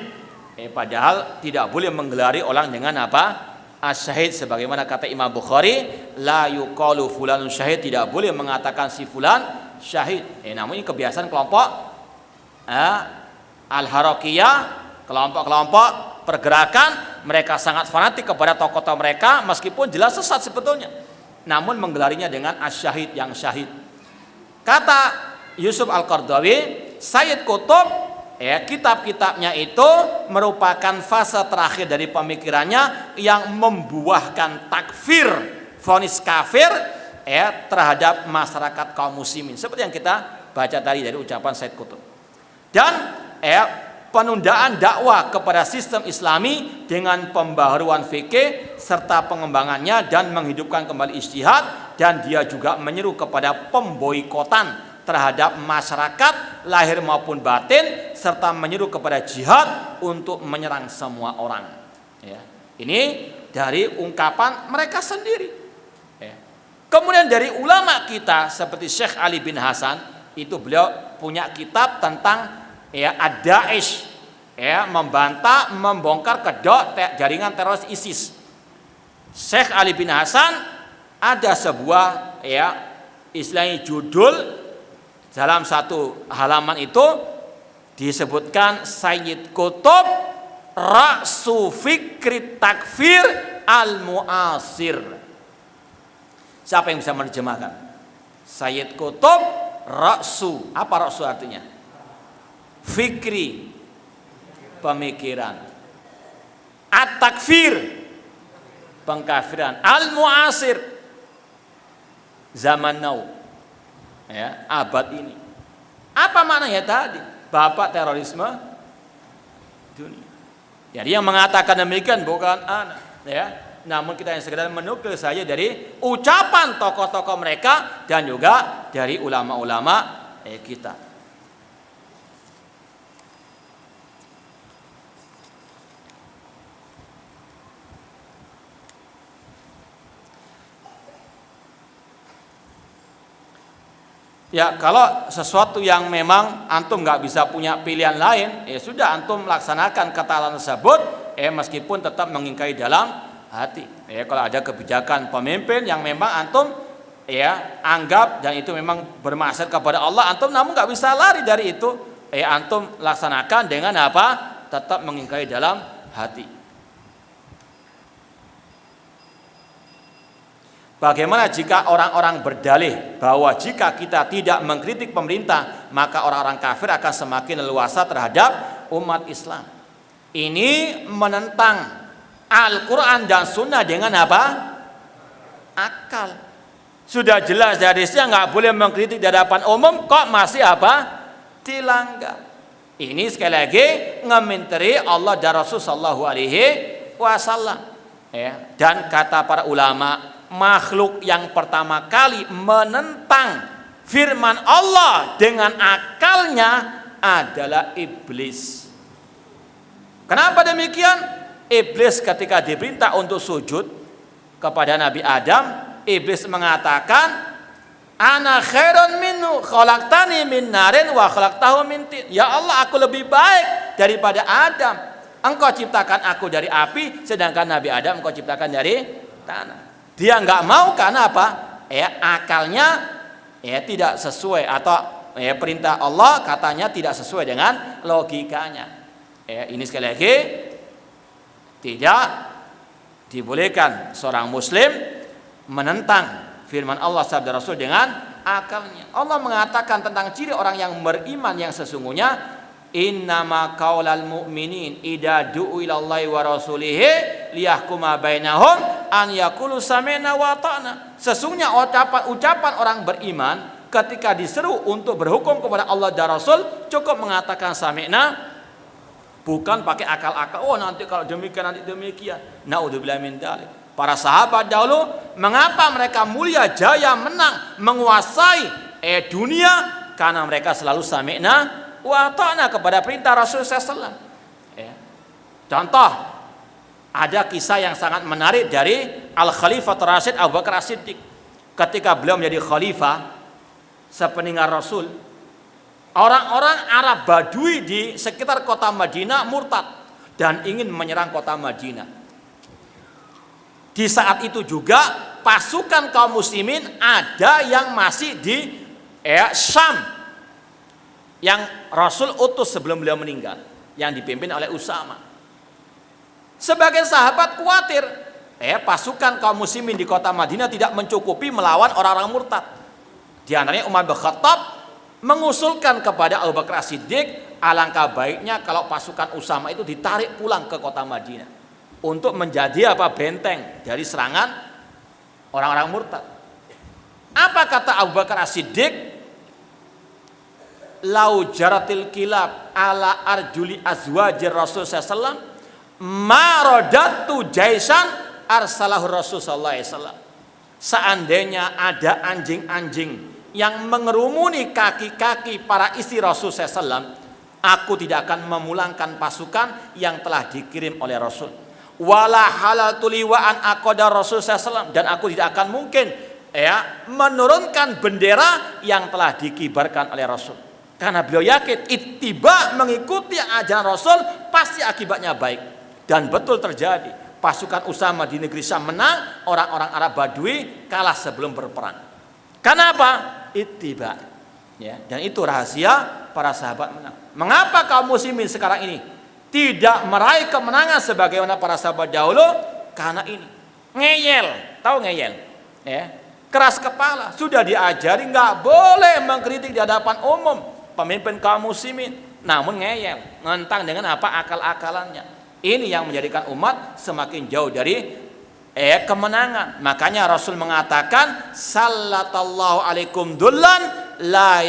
Padahal tidak boleh menggelari orang dengan apa? As-syahid, sebagaimana kata Imam Bukhari, la yuqalu fulanun syahid, tidak boleh mengatakan si fulan syahid. Namun ini kebiasaan kelompok Al-Harakiyah, kelompok-kelompok pergerakan, mereka sangat fanatik kepada tokoh-tokoh mereka meskipun jelas sesat sebetulnya. Namun menggelarinya dengan as-syahid, yang syahid. Kata Yusuf Al-Qaradawi, Sayyid Qutb, kitab-kitabnya itu merupakan fase terakhir dari pemikirannya yang membuahkan takfir, vonis kafir, terhadap masyarakat kaum muslimin, seperti yang kita baca tadi dari ucapan Sayyid Qutb. Dan penundaan dakwah kepada sistem Islami dengan pembaharuan fikih serta pengembangannya dan menghidupkan kembali ijtihad, dan dia juga menyeru kepada pemboikotan terhadap masyarakat lahir maupun batin, serta menyeru kepada jihad untuk menyerang semua orang. Ini dari ungkapan mereka sendiri. Kemudian dari ulama kita seperti Syekh Ali bin Hasan, itu beliau punya kitab tentang Ad-Da'ish, membantah, membongkar kedok jaringan teroris ISIS. Syekh Ali bin Hasan ada sebuah istilahnya judul. Dalam satu halaman itu disebutkan Sayyid Qutb Ra'su Fikri Takfir Al-Mu'asir. Siapa yang bisa menerjemahkan? Sayyid Qutb ra'su. Apa ra'su artinya? Fikri, pemikiran. At-takfir, pengkafiran. Al-mu'asir, zaman now, ya, abad ini. Apa maknanya tadi? Bapak terorisme dunia. Jadi yang mengatakan demikian bukan anak, ya. Namun kita yang sekedar menukil saja dari ucapan tokoh-tokoh mereka dan juga dari ulama-ulama kita. Ya, kalau sesuatu yang memang antum nggak bisa punya pilihan lain, ya sudah antum laksanakan ketaatan tersebut, meskipun tetap mengingkari dalam hati. Ya, kalau ada kebijakan pemimpin yang memang antum anggap dan itu memang bermaksud kepada Allah, antum namun nggak bisa lari dari itu, antum laksanakan dengan apa? Tetap mengingkari dalam hati. Bagaimana jika orang-orang berdalih bahwa jika kita tidak mengkritik pemerintah, maka orang-orang kafir akan semakin leluasa terhadap umat Islam? Ini menentang Al-Quran dan Sunnah dengan apa? Akal. Sudah jelas hadisnya nggak boleh mengkritik di hadapan umum, kok masih apa? Dilanggar. Ini sekali lagi ngementeri Allah dan Rasul sallallahu alaihi wasallam. Dan kata para ulama, makhluk yang pertama kali menentang firman Allah dengan akalnya adalah iblis. Kenapa demikian? Iblis ketika diperintah untuk sujud kepada Nabi Adam, iblis mengatakan, ana khairun minhu khalaqtani min narin wa khalaqtahu min tin. Ya Allah, aku lebih baik daripada Adam. Engkau ciptakan aku dari api, sedangkan Nabi Adam engkau ciptakan dari tanah. Dia nggak mau karena apa? Akalnya tidak sesuai, atau perintah Allah katanya tidak sesuai dengan logikanya. Ini sekali lagi tidak dibolehkan seorang muslim menentang firman Allah sabda Rasul dengan akalnya. Allah mengatakan tentang ciri orang yang beriman yang sesungguhnya, innama qaulal mu'minin idza du'u ilallahi wa rasulihi liyahkuma bainahum an yaqulu sami'na wa ata'na. Sesungguhnya ucapan orang beriman ketika diseru untuk berhukum kepada Allah dan Rasul cukup mengatakan sami'na, bukan pakai akal-akal. Oh, nanti kalau demikian nanti demikian. Naudzubillah min dzalik. Para sahabat dahulu, mengapa mereka mulia, jaya, menang, menguasai dunia? Karena mereka selalu sami'na wa ta'na kepada perintah Rasulullah SAW. Contoh, ada kisah yang sangat menarik dari Al-Khalifah Rasyid Abu Bakar As-Siddiq. Ketika beliau menjadi khalifah sepeninggal Rasul, orang-orang Arab Badui di sekitar kota Madinah murtad dan ingin menyerang kota Madinah. Di saat itu juga pasukan kaum muslimin ada yang masih di Syam, yang Rasul utus sebelum beliau meninggal, yang dipimpin oleh Usama. Sebagian sahabat khawatir pasukan kaum muslimin di kota Madinah tidak mencukupi melawan orang-orang murtad. Di antaranya Umar bin Khattab mengusulkan kepada Abu Bakar As-Siddiq, alangkah baiknya kalau pasukan Usama itu ditarik pulang ke kota Madinah untuk menjadi benteng dari serangan orang-orang murtad. Apa kata Abu Bakar As-Siddiq? Lau jaratil kilab ala arjuli azwajir Rasul sallallahu ma radatu jaisan arsalahu Rasul sallallahu alaihi wasallam. Seandainya ada anjing-anjing yang mengerumuni kaki-kaki para istri Rasul sallallahu, aku tidak akan memulangkan pasukan yang telah dikirim oleh Rasul. Wala halaltu liwa'an aqada Rasul sallallahu, dan aku tidak akan mungkin menurunkan bendera yang telah dikibarkan oleh Rasul. Karena beliau yakin ittiba, mengikuti ajaran Rasul pasti akibatnya baik. Dan betul terjadi. Pasukan Usama di negeri Syam menang, orang-orang Arab Badui kalah sebelum berperang. Karena apa? Ittiba. Dan itu rahasia para sahabat menang. Mengapa kaum muslimin sekarang ini tidak meraih kemenangan sebagaimana para sahabat dahulu? Karena ini ngeyel. Tahu ngeyel? keras kepala, sudah diajari nggak boleh mengkritik di hadapan umum pemimpin kaum muslimin, namun ngeyel, ngentang dengan apa akal-akalannya. Ini yang menjadikan umat semakin jauh dari kemenangan. Makanya Rasul mengatakan, sallallahu alaikum dullan la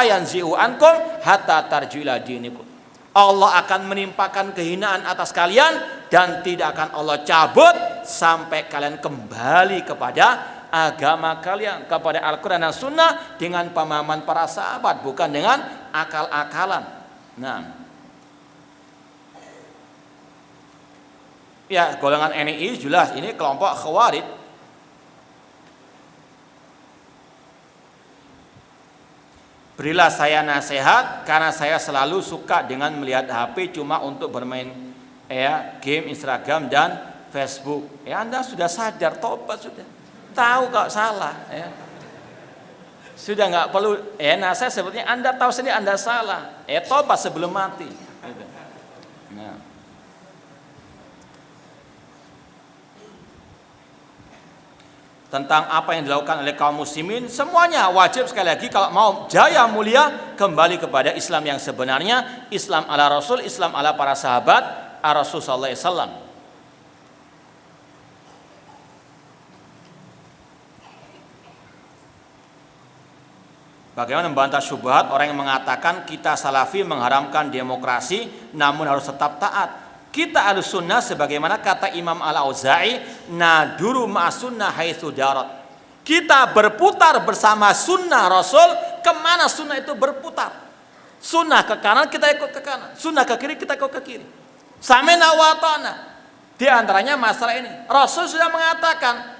yanzi'u ankum hatta tarjila dinikum. Allah akan menimpakan kehinaan atas kalian dan tidak akan Allah cabut sampai kalian kembali kepada agama kalian, kepada Al-Quran dan Sunnah dengan pemahaman para sahabat, bukan dengan akal-akalan. Nah, ya golongan NI jelas ini kelompok Khawarij. Berilah saya nasihat karena saya selalu suka dengan melihat HP cuma untuk bermain game Instagram dan Facebook. Anda sudah sadar, tobat sudah. Tahu kalau salah, sudah nggak perlu nasihat, sebetulnya Anda tahu sendiri Anda salah, tobat sebelum mati. Gitu. Nah. Tentang apa yang dilakukan oleh kaum muslimin, semuanya wajib sekali lagi kalau mau jaya mulia kembali kepada Islam yang sebenarnya, Islam ala Rasul, Islam ala para sahabat Rasul sallallahu alaihi wasallam. Bagaimana membantah syubhat orang yang mengatakan kita salafi mengharamkan demokrasi namun harus tetap taat. Kita Ahlus Sunnah sebagaimana kata Imam Al-Auza'i, naduru ma'asunnah haitsu darat. Kita berputar bersama sunnah Rasul, kemana sunnah itu berputar. Sunnah ke kanan kita ikut ke kanan, sunnah ke kiri kita ikut ke kiri. Sami'na wa ata'na. Di antaranya masalah ini. Rasul sudah mengatakan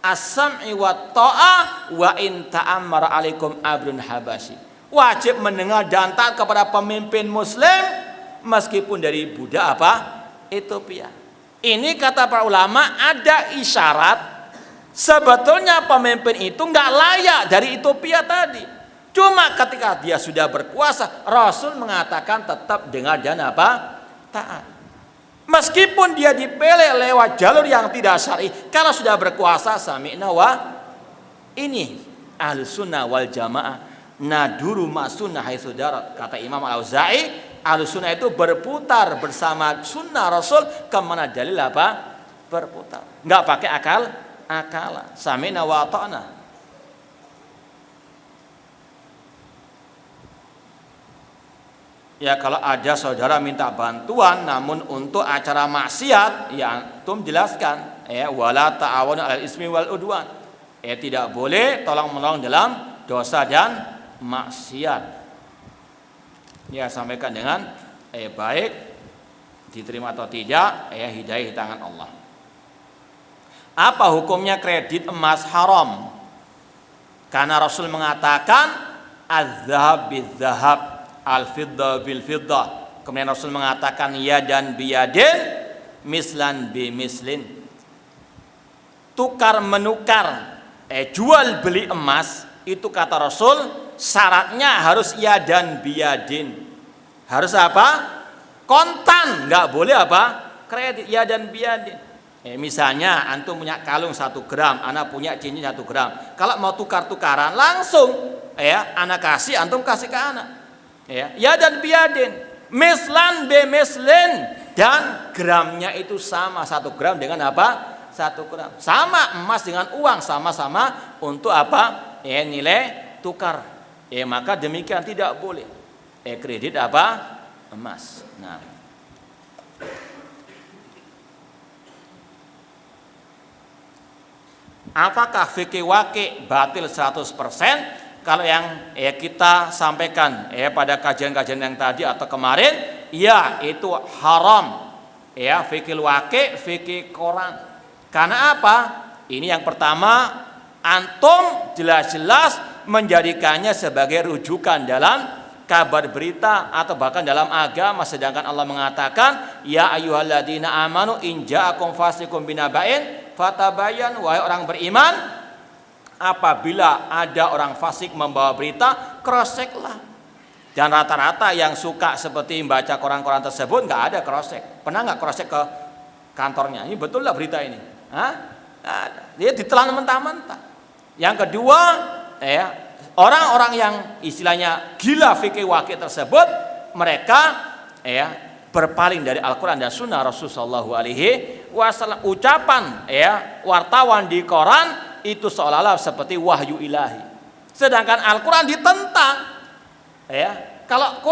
as-sam'i wa ta'ah wa in ta'ammara alaikum abdun habasyi. Wajib mendengar dan taat kepada pemimpin muslim meskipun dari budak Ethiopia. Ini kata para ulama ada isyarat sebetulnya pemimpin itu nggak layak dari Ethiopia tadi. Cuma ketika dia sudah berkuasa, Rasul mengatakan tetap dengar dan taat. Meskipun dia dipilih lewat jalur yang tidak syar'i, kalau sudah berkuasa sami'na wa. Ini Ahlus Sunnah wal Jamaah, naduru ma'sunnah haitsu darat. Kata Imam Al-Auza'i, Ahlus Sunnah itu berputar bersama sunnah Rasul kemana dalil berputar. Nggak pakai akalan. Sami'na wa ata'na. Ya kalau ada saudara minta bantuan namun untuk acara maksiat, ya antum jelaskan, wala ta'awanu 'alal ismi wal udwan. Tidak boleh tolong-menolong dalam dosa dan maksiat. Ya sampaikan dengan baik, diterima atau tidak, hidayah di tangan Allah. Apa hukumnya kredit emas haram? Karena Rasul mengatakan az-zahab biz-zahab, al-fiddah bil-fiddah. Kemudian Rasul mengatakan yadan biyadin, mislan bimislin. Tukar menukar, jual beli emas itu kata Rasul syaratnya harus yadan biyadin. Harus kontan, nggak boleh kredit, yadan biyadin. Misalnya antum punya kalung 1 gram, anak punya cincin 1 gram. Kalau mau tukar-tukaran langsung anak kasih, antum kasih ke anak. Yadan biyadin, mislan be mislin, dan gramnya itu sama, 1 gram dengan 1 gram. Sama emas dengan uang, sama-sama untuk nilai tukar. Maka demikian tidak boleh. Kredit emas. Nah. Apakah fikih waqi batil 100%? Kalau yang kita sampaikan pada kajian-kajian yang tadi atau kemarin, ya itu haram. Fikih waqi, fikih Quran. Karena apa? Ini yang pertama, antum jelas-jelas menjadikannya sebagai rujukan dalam kabar berita atau bahkan dalam agama, sedangkan Allah mengatakan ya ayyuhalladzina amanu in ja'akum fasiqun binaba'in fatabayyan, wahai orang beriman, apabila ada orang fasik membawa berita, cross-checklah. Dan rata-rata yang suka seperti membaca koran-koran tersebut nggak ada cross-check. Pernah nggak cross-check ke kantornya? Ini betul lah berita ini? Dia ditelan mentah-mentah. Yang kedua, orang-orang yang istilahnya gila fikih wakil tersebut, mereka berpaling dari Al-Quran dan Sunnah Rasulullah SAW. Ucapan wartawan di koran itu seolah-olah seperti wahyu ilahi. Sedangkan Al-Quran ditentang. Kalau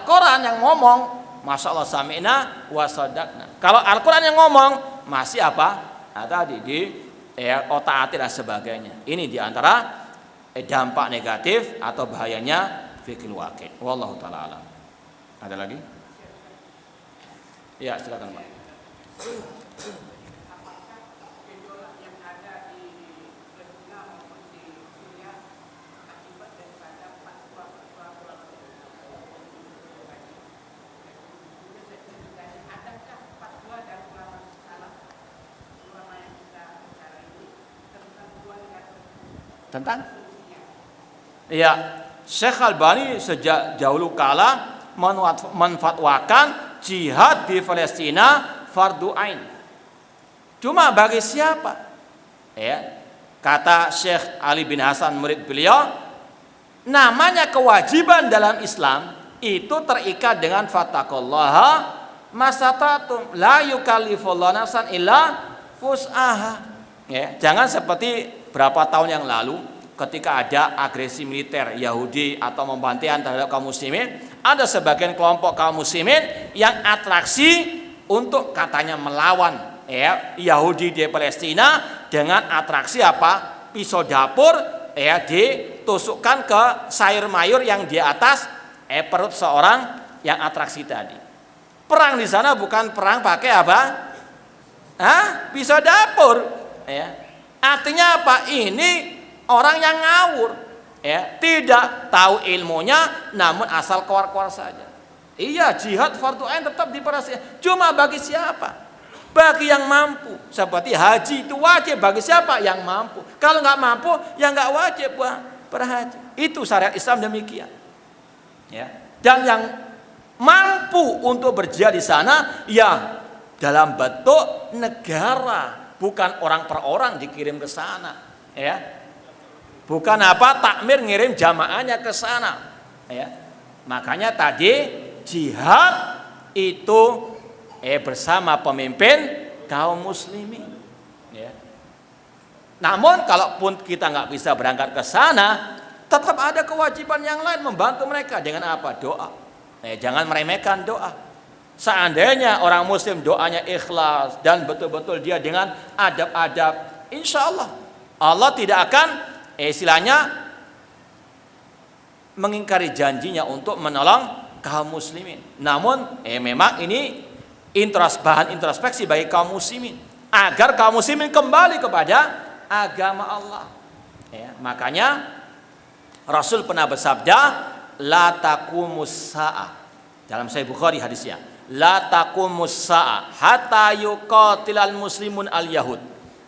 Quran yang ngomong, masya Allah sami'na wa sadaqna. Kalau Al-Quran yang ngomong, masih apa? Tadi di otak-atik dan sebagainya. Ini diantara dampak negatif atau bahayanya fikih wakil. Wallahu ta'ala alam. Ada lagi? Ya, silakan Pak. Tentang? Ya, Syekh Albani sejak dahulu kala menfatwakan jihad di Palestina fardu ain. Cuma bagi siapa? Kata Syekh Ali bin Hasan murid beliau, namanya kewajiban dalam Islam itu terikat dengan fattaqullaha masatatum la yukallifullahu nafsan illa wus'aha. Jangan seperti berapa tahun yang lalu ketika ada agresi militer Yahudi atau pembantaian terhadap kaum muslimin, ada sebagian kelompok kaum muslimin yang atraksi untuk katanya melawan Yahudi di Palestina dengan atraksi apa? Pisau dapur ditusukkan ke sayur mayur yang di atas perut seorang yang atraksi tadi. Perang di sana bukan perang pakai apa? Pisau dapur. Artinya apa? Ini orang yang ngawur, tidak tahu ilmunya, namun asal keluar-keluar saja. Iya, jihad fardu ain tetap diperhatikan. Cuma bagi siapa? Bagi yang mampu. Seperti haji itu wajib bagi siapa? Yang mampu. Kalau nggak mampu, ya nggak wajib berhaji. Itu syariat Islam demikian. Dan yang mampu untuk berjihad di sana, ya dalam bentuk negara. Bukan orang per orang dikirim ke sana, bukan takmir ngirim jamaahnya ke sana, Makanya tadi jihad itu bersama pemimpin kaum muslimin, Namun kalaupun kita nggak bisa berangkat ke sana, tetap ada kewajiban yang lain membantu mereka dengan apa? Doa. Jangan meremehkan doa. Seandainya orang muslim doanya ikhlas dan betul-betul dia dengan adab-adab, insya Allah tidak akan istilahnya mengingkari janjinya untuk menolong kaum muslimin. Namun memang ini bahan introspeksi bagi kaum muslimin agar kaum muslimin kembali kepada agama Allah. Makanya Rasul pernah bersabda, la taqumus sa'ah, dalam Sahih Bukhari hadisnya, la taqumus sa'ah hatta yuqatilal muslimun al yahud.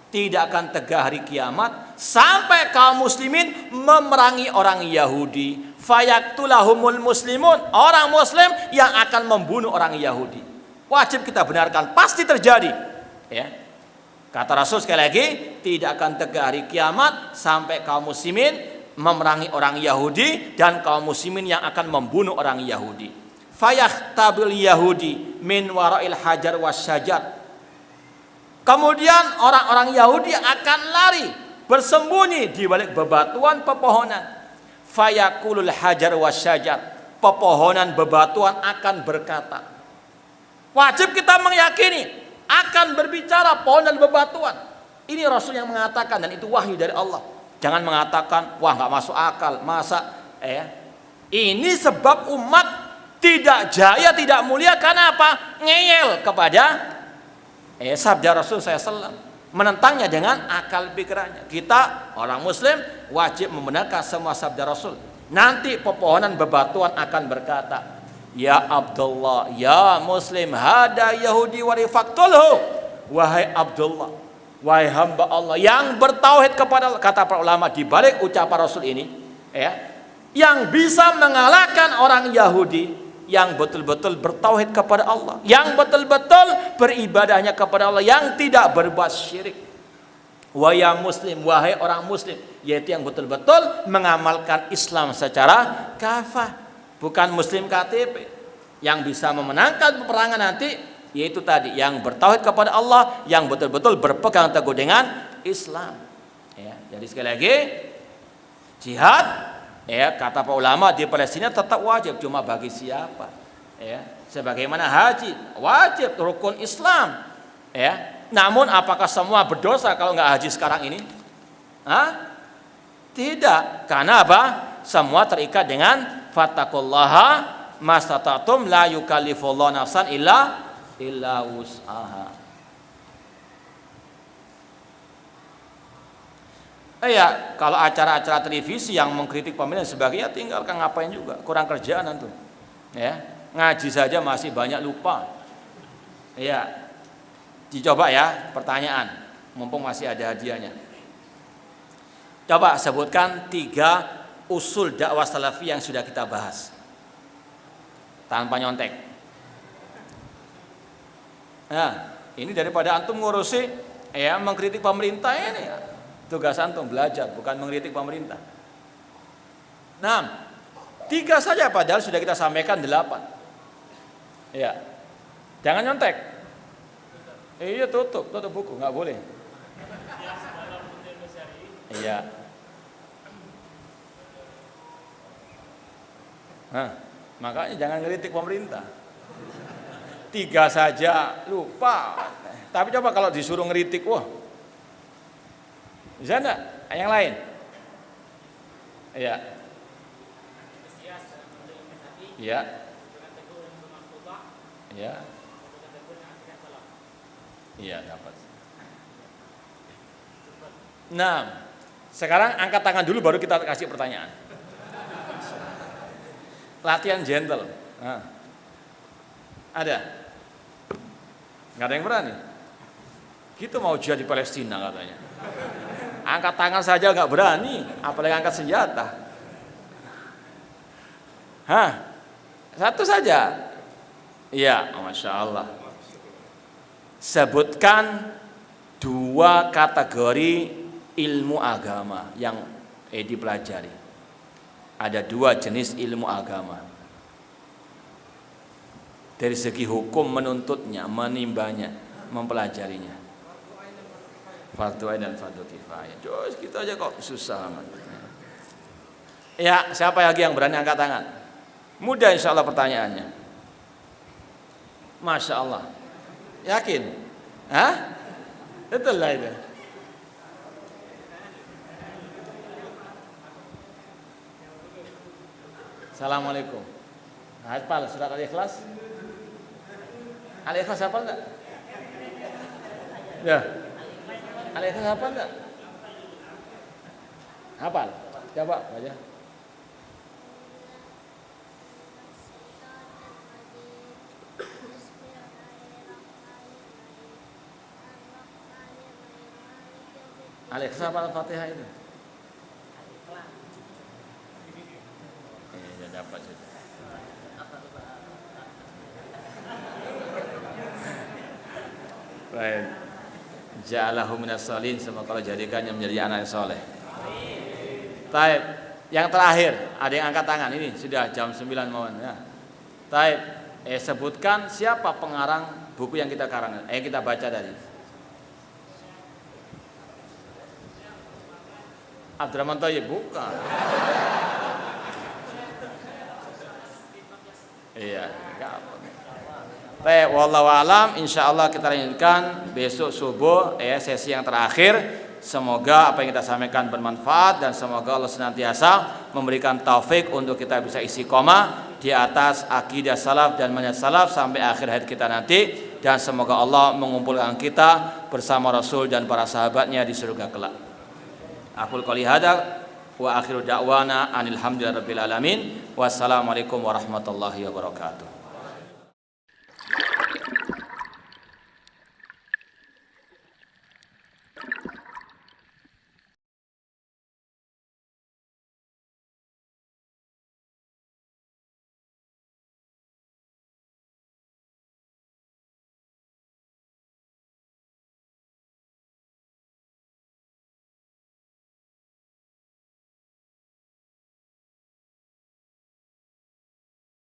Tidak akan tegak hari kiamat sampai kaum muslimin memerangi orang Yahudi. Fayaktulahumul muslimun, orang muslim yang akan membunuh orang Yahudi. Wajib kita benarkan, pasti terjadi. Kata Rasul sekali lagi, tidak akan tegak hari kiamat sampai kaum muslimin memerangi orang Yahudi dan kaum muslimin yang akan membunuh orang Yahudi. Fayahtabil Yahudi min wara'il hajar wasyajar. Kemudian orang-orang Yahudi akan lari bersembunyi di balik bebatuan pepohonan. Fayakulul hajar wasyajar, pepohonan bebatuan akan berkata. Wajib kita meyakini akan berbicara pohon dan bebatuan. Ini Rasul yang mengatakan dan itu wahyu dari Allah. Jangan mengatakan wah nggak masuk akal, masa ini sebab umat tidak jaya, tidak mulia karena apa? Ngeyel kepada sabda Rasul SAW, menentangnya dengan akal pikirannya. Kita orang muslim wajib membenarkan semua sabda Rasul. Nanti pepohonan bebatuan akan berkata, ya Abdullah, ya Muslim, hada Yahudi warifaktulhu. Wahai Abdullah, wahai hamba Allah yang bertauhid kepada Allah. Kata para ulama di balik ucapan Rasul ini, yang bisa mengalahkan orang Yahudi yang betul-betul bertauhid kepada Allah, yang betul-betul beribadahnya kepada Allah, yang tidak berbuat syirik. Wa ya muslim, wahai orang muslim, yaitu yang betul-betul mengamalkan Islam secara kafah, bukan muslim KTP. Yang bisa memenangkan peperangan nanti yaitu tadi yang bertauhid kepada Allah, yang betul-betul berpegang teguh dengan Islam. Ya, jadi sekali lagi jihad, ya kata para ulama di Palestina tetap wajib, cuma bagi siapa? Ya, sebagaimana haji wajib rukun Islam. Ya, namun apakah semua berdosa kalau nggak haji sekarang ini? Tidak, karena apa? Semua terikat dengan fattaqullaha mastata'tum la yukallifullahu nafsan illa wus'aha. Ya, kalau acara-acara televisi yang mengkritik pemerintah sebagainya tinggalkan, ngapain juga, kurang kerjaan antum. Ya, ngaji saja masih banyak lupa. Ya, dicoba ya pertanyaan, mumpung masih ada hadiahnya. Coba sebutkan 3 usul dakwah salafi yang sudah kita bahas tanpa nyontek. Nah, ini daripada antum ngurusi ya mengkritik pemerintah ini. Tugas antum belajar, bukan mengkritik pemerintah. 3 saja padahal sudah kita sampaikan 8. Ya. Jangan nyontek. Iya, tutup buku, nggak boleh. Iya. Makanya jangan ngeritik pemerintah. 3 saja lupa. Tapi coba kalau disuruh ngeritik, wah, bisa enggak? Yang lain? Iya. Iya. Iya. Iya, dapat. Sekarang angkat tangan dulu baru kita kasih pertanyaan. Latihan gentle. Ada? Nggak ada yang berani? Kita mau jihad di Palestina katanya. Angkat tangan saja nggak berani, apalagi angkat senjata. 1 saja. Iya, Masya Allah. Sebutkan 2 kategori ilmu agama yang dipelajari. Ada 2 jenis ilmu agama. Dari segi hukum menuntutnya, menimbanya, mempelajarinya. Fardu ain dan fardu kifayah. Terus kita aja kok susah amat. Ya, siapa lagi yang berani angkat tangan? Mudah insya Allah pertanyaannya. Masya Allah. Yakin? Betul lah itu. Assalamualaikum. Hafal surat Al-Ikhlas? Al-Ikhlas hafal enggak? Ya. Al-Ikhlas hafal enggak? Hafal. Coba baca. Al-Ikhlas hafal Al-Fatihah itu. Ya dapat sudah. Baik. Ja'alahu minas sholihin, semoga Allah jadikannya menjadi anak yang soleh. Taib. Yang terakhir, ada yang angkat tangan ini sudah jam 9 mohon ya. Taib. Sebutkan siapa pengarang buku yang kita karang, kita baca tadi. Abdurrahman Thayyib bukan. Iya, wallahu alam, insyaallah kita lanjutkan besok subuh sesi yang terakhir. Semoga apa yang kita sampaikan bermanfaat dan semoga Allah senantiasa memberikan taufik untuk kita bisa istiqomah di atas akidah salaf dan manhaj salaf sampai akhir hayat kita nanti, dan semoga Allah mengumpulkan kita bersama Rasul dan para sahabatnya di surga kelak. Aqul qouli hadza wa akhiru da'wana anil hamdulillahi rabbil alamin. Wassalamualaikum warahmatullahi wabarakatuh.